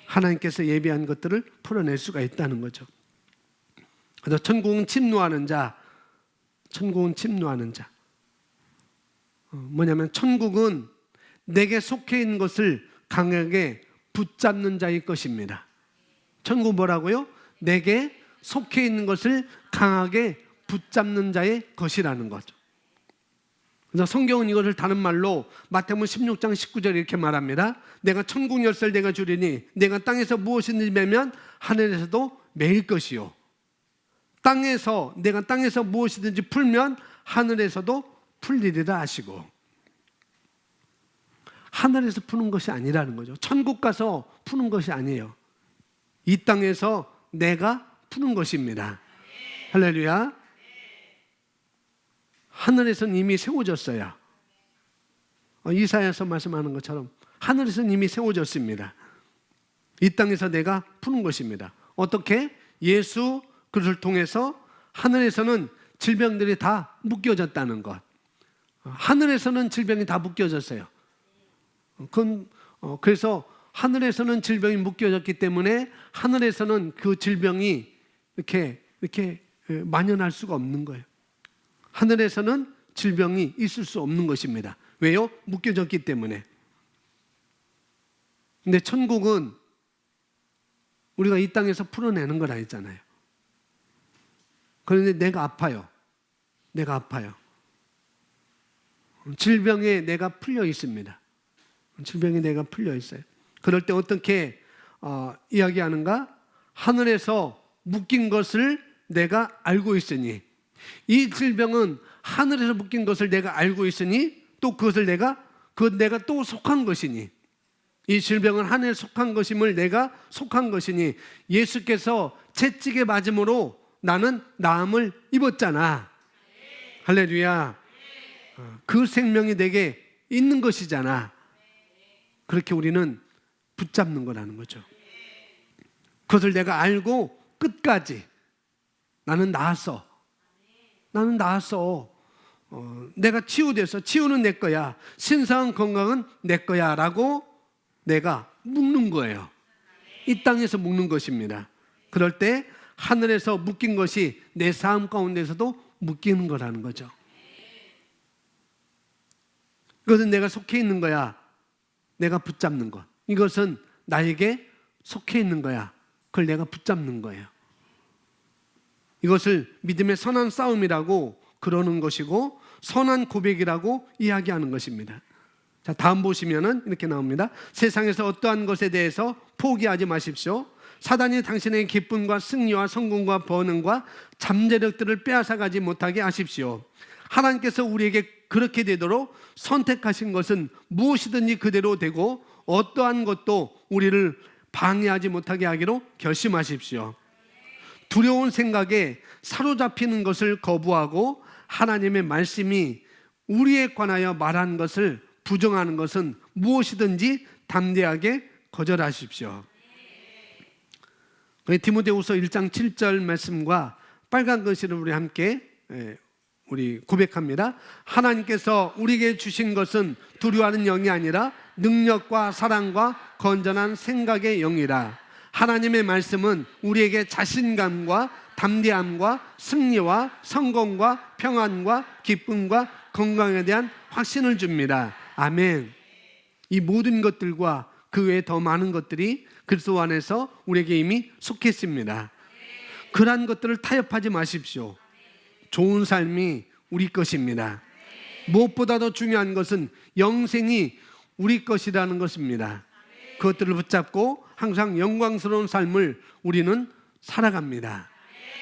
하나님께서 예비한 것들을 풀어낼 수가 있다는 거죠. 그래서 천국은 침노하는 자, 천국은 침노하는 자. 뭐냐면 천국은 내게 속해 있는 것을 강하게 붙잡는 자의 것입니다. 천국 뭐라고요? 내게 속해 있는 것을 강하게 붙잡는 자의 것이라는 거죠. 그래서 성경은 이것을 다른 말로 마태복음 16장 19절에 이렇게 말합니다. 내가 천국 열쇠를 내가 주리니 내가 땅에서 무엇이든지 매면 하늘에서도 매일 것이요. 내가 땅에서 무엇이든지 풀면 하늘에서도 풀리리라 하시고, 하늘에서 푸는 것이 아니라는 거죠. 천국 가서 푸는 것이 아니에요. 이 땅에서 내가 푸는 것입니다. 할렐루야. 하늘에서는 이미 세워졌어요. 이사야서 말씀하는 것처럼 하늘에서는 이미 세워졌습니다. 이 땅에서 내가 푸는 것입니다. 어떻게? 예수 그리스도를 통해서 하늘에서는 질병들이 다 묶여졌다는 것. 하늘에서는 질병이 다 묶여졌어요. 그래서 하늘에서는 질병이 묶여졌기 때문에 하늘에서는 그 질병이 이렇게 만연할 수가 없는 거예요. 하늘에서는 질병이 있을 수 없는 것입니다. 왜요? 묶여졌기 때문에. 근데 천국은 우리가 이 땅에서 풀어내는 건 아니잖아요. 그런데 내가 아파요. 질병에 내가 풀려 있습니다. 질병에 내가 풀려 있어요. 그럴 때 어떻게 이야기하는가? 하늘에서 묶인 것을 내가 알고 있으니 이 질병은 하늘에서 묶인 것을 내가 알고 있으니 또 그것을 내가 또 속한 것이니, 이 질병은 하늘에 속한 것임을 내가 속한 것이니, 예수께서 채찍에 맞음으로 나는 나음을 입었잖아. 할렐루야. 그 생명이 내게 있는 것이잖아. 그렇게 우리는 붙잡는 거라는 거죠. 그것을 내가 알고 끝까지 나는 나았어. 내가 치유돼서 치유는 내 거야. 신성한 건강은 내 거야 라고 내가 묶는 거예요. 이 땅에서 묶는 것입니다. 그럴 때 하늘에서 묶인 것이 내 삶 가운데서도 묶이는 거라는 거죠. 이것은 내가 속해 있는 거야. 내가 붙잡는 것. 이것은 나에게 속해 있는 거야. 그걸 내가 붙잡는 거예요. 이것을 믿음의 선한 싸움이라고 그러는 것이고 선한 고백이라고 이야기하는 것입니다. 자, 다음 보시면은 이렇게 나옵니다. 세상에서 어떠한 것에 대해서 포기하지 마십시오. 사단이 당신의 기쁨과 승리와 성공과 번영과 잠재력들을 빼앗아가지 못하게 하십시오. 하나님께서 우리에게 그렇게 되도록 선택하신 것은 무엇이든지 그대로 되고 어떠한 것도 우리를 방해하지 못하게 하기로 결심하십시오. 두려운 생각에 사로잡히는 것을 거부하고 하나님의 말씀이 우리에 관하여 말한 것을 부정하는 것은 무엇이든지 담대하게 거절하십시오. 디모데후서 1장 7절 말씀과 빨간 글씨를 우리 함께 고백합니다. 하나님께서 우리에게 주신 것은 두려워하는 영이 아니라 능력과 사랑과 건전한 생각의 영이라. 하나님의 말씀은 우리에게 자신감과 담대함과 승리와 성공과 평안과 기쁨과 건강에 대한 확신을 줍니다. 아멘. 이 모든 것들과 그 외에 더 많은 것들이 그리스도 안에서 우리에게 이미 속해 있습니다. 그러한 것들을 타협하지 마십시오. 좋은 삶이 우리 것입니다. 무엇보다도 중요한 것은 영생이 우리 것이라는 것입니다. 그것들을 붙잡고 항상 영광스러운 삶을 우리는 살아갑니다.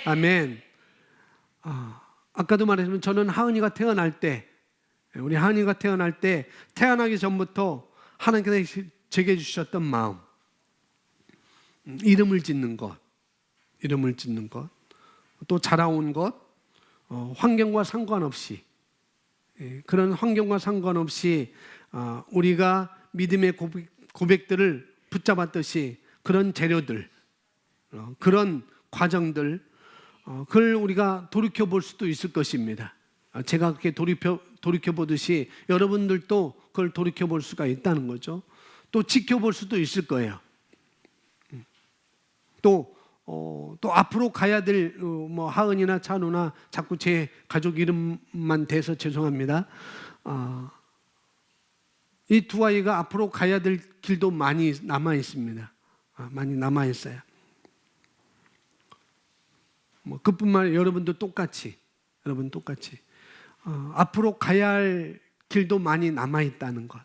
아멘. 아까도 말했지만 저는 하은이가 태어날 때, 우리 하은이가 태어날 때 태어나기 전부터 하나님께서 제게 주셨던 마음, 이름을 짓는 것, 또 자라온 것, 환경과 상관없이, 그런 환경과 상관없이 우리가 믿음의 고백들을 붙잡았듯이 그런 재료들, 그런 과정들, 그걸 우리가 돌이켜볼 수도 있을 것입니다. 제가 그렇게 돌이켜보듯이 여러분들도 그걸 돌이켜볼 수가 있다는 거죠. 또 지켜볼 수도 있을 거예요. 또 앞으로 가야 될 하은이나 찬우나 자꾸 제 가족 이름만 대서 죄송합니다. 이 두 아이가 앞으로 가야 될 길도 많이 남아 있습니다. 많이 남아 있어요. 그뿐만 아니라 여러분 똑같이 앞으로 가야 할 길도 많이 남아 있다는 것.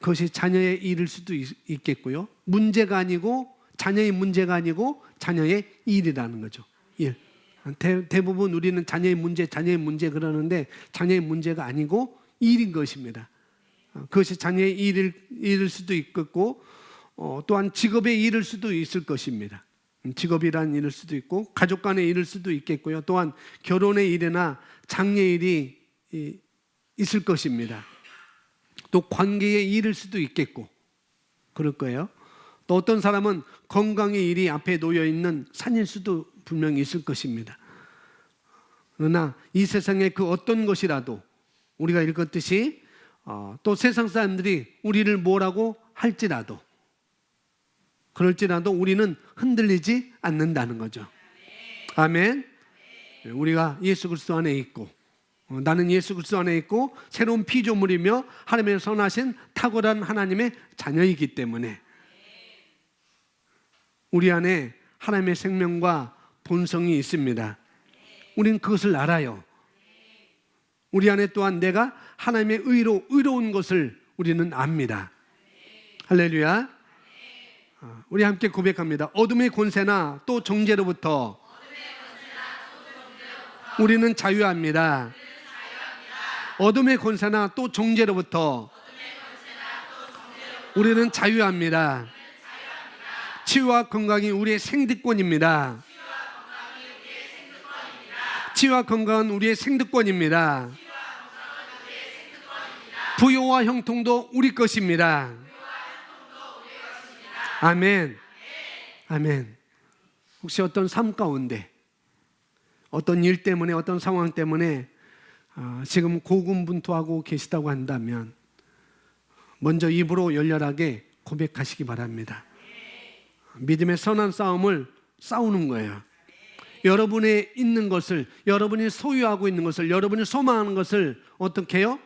그것이 자녀의 일일 수도 있겠고요. 문제가 아니고 자녀의 문제가 아니고 자녀의 일이라는 거죠. 일. 대부분 우리는 자녀의 문제 그러는데 자녀의 문제가 아니고 일인 것입니다. 그것이 자녀의 일일 수도 있겠고 또한 직업의 일일 수도 있을 것입니다. 직업이라는 일일 수도 있고 가족 간의 일일 수도 있겠고요. 또한 결혼의 일이나 장례 일이 있을 것입니다. 또 관계의 일일 수도 있겠고 그럴 거예요. 또 어떤 사람은 건강의 일이 앞에 놓여 있는 산일 수도 분명히 있을 것입니다. 그러나 이 세상의 그 어떤 것이라도 우리가 읽었듯이 또 세상 사람들이 우리를 뭐라고 할지라도 그럴지라도 우리는 흔들리지 않는다는 거죠. 아멘. 우리가 예수 그리스도 안에 있고 나는 예수 그리스도 안에 있고 새로운 피조물이며 하나님의 선하신 탁월한 하나님의 자녀이기 때문에 우리 안에 하나님의 생명과 본성이 있습니다. 우리는 그것을 알아요. 우리 안에 또한 내가 하나님의 의로운 것을 우리는 압니다. 할렐루야. 우리 함께 고백합니다. 어둠의 권세나 또 정죄로부터 우리는 자유합니다. 어둠의 권세나 또 정죄로부터 우리는 자유합니다. 치유와 건강이 우리의 생득권입니다. 치유와 건강은 우리의 생득권입니다. 부요와 형통도 우리 것입니다. 아멘. 아멘. 혹시 어떤 삶 가운데, 어떤 일 때문에, 어떤 상황 때문에 지금 고군분투하고 계시다고 한다면 먼저 입으로 열렬하게 고백하시기 바랍니다. 믿음의 선한 싸움을 싸우는 거예요. 여러분의 있는 것을, 여러분이 소유하고 있는 것을, 여러분이 소망하는 것을 어떻게 해요?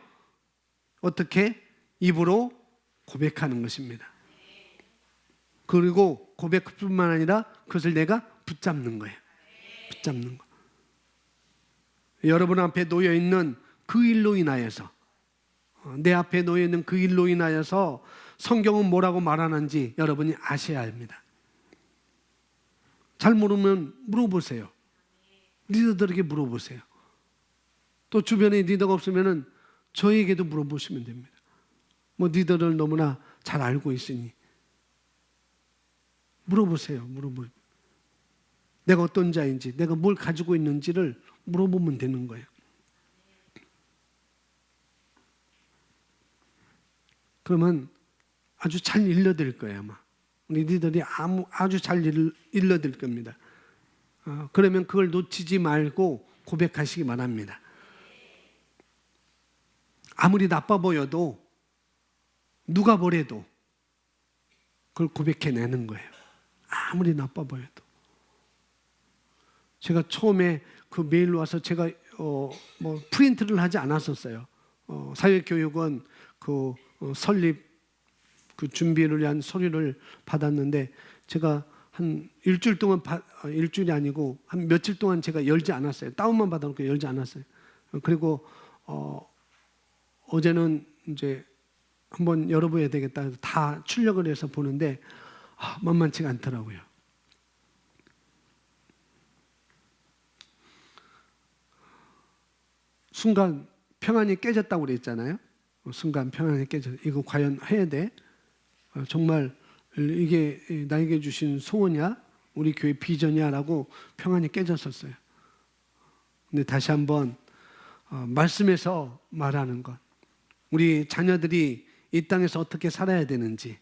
어떻게? 입으로 고백하는 것입니다. 그리고 고백뿐만 아니라 그것을 내가 붙잡는 거예요. 붙잡는 거. 여러분 앞에 놓여 있는 그 일로 인하여서, 내 앞에 놓여 있는 그 일로 인하여서 성경은 뭐라고 말하는지 여러분이 아셔야 합니다. 잘 모르면 물어보세요. 리더들에게 물어보세요. 또 주변에 리더가 없으면 저에게도 물어보시면 됩니다. 뭐 리더를 너무나 잘 알고 있으니 물어보세요. 내가 어떤 자인지, 내가 뭘 가지고 있는지를 물어보면 되는 거예요. 그러면 아주 잘 일러드릴 거예요. 아마 우리 리더들이 아주 잘 일러드릴 겁니다. 그러면 그걸 놓치지 말고 고백하시기 바랍니다. 아무리 나빠 보여도, 누가 뭐래도 그걸 고백해내는 거예요. 아무리 나빠 보여도. 제가 처음에 그 메일로 와서 제가 프린트를 하지 않았었어요. 사회교육원 설립 준비를 위한 서류를 받았는데 제가 한 일주일 동안 일주일이 아니고 한 며칠 동안 제가 열지 않았어요. 다운만 받아놓고 열지 않았어요. 그리고 어제는 이제 한번 열어봐야 되겠다 해서 다 출력을 해서 보는데 만만치가 않더라고요. 순간 평안이 깨졌다고 그랬잖아요. 순간 평안이 깨졌어요. 이거 과연 해야 돼? 정말 이게 나에게 주신 소원이야? 우리 교회 비전이야? 라고 평안이 깨졌었어요. 근데 다시 한번 말씀에서 말하는 것, 우리 자녀들이 이 땅에서 어떻게 살아야 되는지,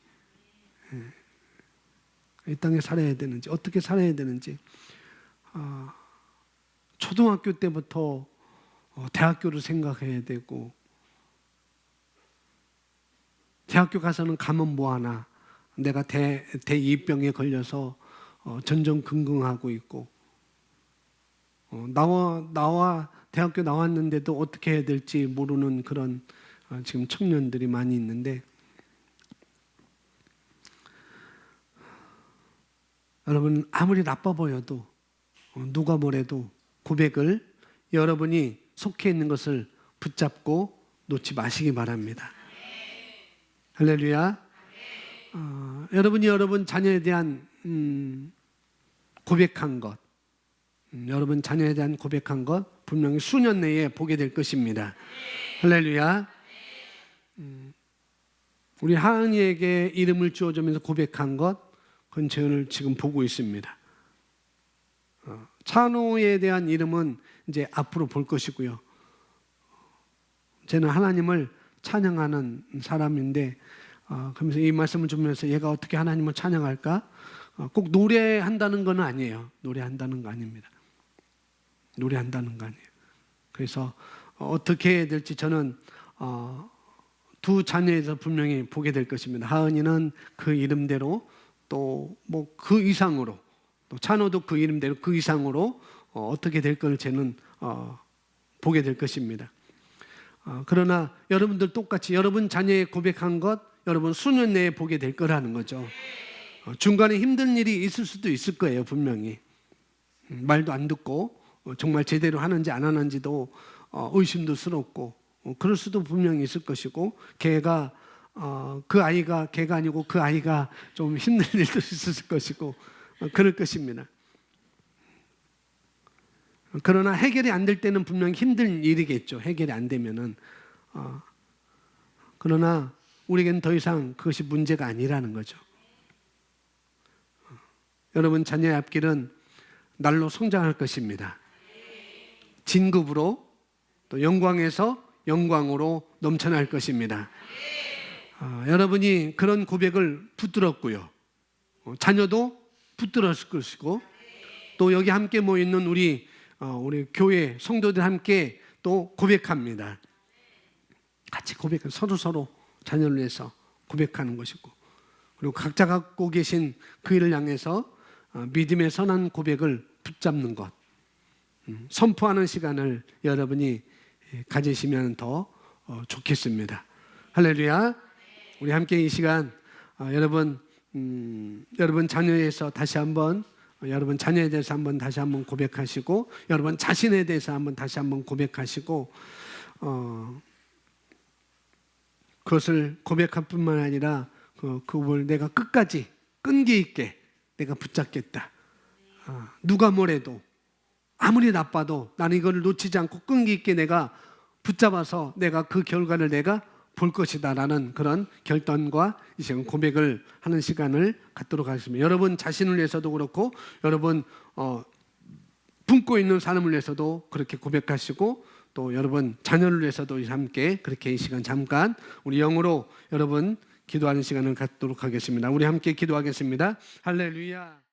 이 땅에 살아야 되는지, 어떻게 살아야 되는지, 초등학교 때부터 대학교를 생각해야 되고, 대학교 가서는 가면 뭐하나, 내가 대이병에 걸려서 전전긍긍하고 있고, 나와 대학교 나왔는데도 어떻게 해야 될지 모르는 그런 지금 청년들이 많이 있는데, 여러분 아무리 나빠 보여도, 누가 뭐래도 고백을 여러분이 속해 있는 것을 붙잡고 놓지 마시기 바랍니다. 할렐루야. 여러분이 여러분 자녀에 대한 고백한 것, 여러분 자녀에 대한 고백한 것 분명히 수년 내에 보게 될 것입니다. 할렐루야. 우리 하은이에게 이름을 주어주면서 고백한 것, 그건 저는 지금 보고 있습니다. 찬호에 대한 이름은 이제 앞으로 볼 것이고요. 저는 하나님을 찬양하는 사람인데, 그러면서 이 말씀을 주면서 얘가 어떻게 하나님을 찬양할까? 꼭 노래한다는 건 아니에요. 노래한다는 거 아닙니다. 노래한다는 거 아니에요. 그래서 어떻게 해야 될지 저는 두 자녀에서 분명히 보게 될 것입니다. 하은이는 그 이름대로, 또 뭐 그 이상으로, 또 찬호도 그 이름대로 그 이상으로 어떻게 될 걸 저는 보게 될 것입니다. 그러나 여러분들 똑같이 여러분 자녀의 고백한 것 여러분 수년 내에 보게 될 거라는 거죠. 중간에 힘든 일이 있을 수도 있을 거예요. 분명히 말도 안 듣고 정말 제대로 하는지 안 하는지도 의심도 스럽고 그럴 수도 분명히 있을 것이고, 걔가 걔가 아니고 그 아이가 좀 힘든 일도 있을 것이고 그럴 것입니다. 그러나 해결이 안 될 때는 분명히 힘든 일이겠죠. 해결이 안 되면은. 그러나 우리에겐 더 이상 그것이 문제가 아니라는 거죠. 여러분, 자녀의 앞길은 날로 성장할 것입니다. 진급으로 또 영광에서 영광으로 넘쳐날 것입니다. 여러분이 그런 고백을 붙들었고요. 자녀도 붙들었을 것이고, 또 여기 함께 모여있는 우리 교회 성도들 함께 또 고백합니다. 같이 고백해 서로 자녀를 위해서 고백하는 것이고, 그리고 각자 갖고 계신 그 일을 향해서 믿음의 선한 고백을 붙잡는 것, 선포하는 시간을 여러분이 가지시면 더 좋겠습니다. 할렐루야. 우리 함께 이 시간 여러분 자녀에서 다시 한번, 여러분 자녀에 대해서 한번 다시 한번 고백하시고, 여러분 자신에 대해서 한번 다시 한번 고백하시고, 그것을 고백할 뿐만 아니라 그걸 내가 끝까지 끈기 있게 내가 붙잡겠다. 누가 뭐래도 아무리 나빠도 나는 이걸 놓치지 않고 끈기 있게 내가 붙잡아서 내가 그 결과를 내가 볼 것이다 라는 그런 결단과 이 시간 고백을 하는 시간을 갖도록 하겠습니다. 여러분 자신을 위해서도 그렇고, 여러분 품고 있는 사람을 위해서도 그렇게 고백하시고, 또 여러분 자녀를 위해서도 함께 그렇게 이 시간 잠깐 우리 영으로 여러분 기도하는 시간을 갖도록 하겠습니다. 우리 함께 기도하겠습니다. 할렐루야.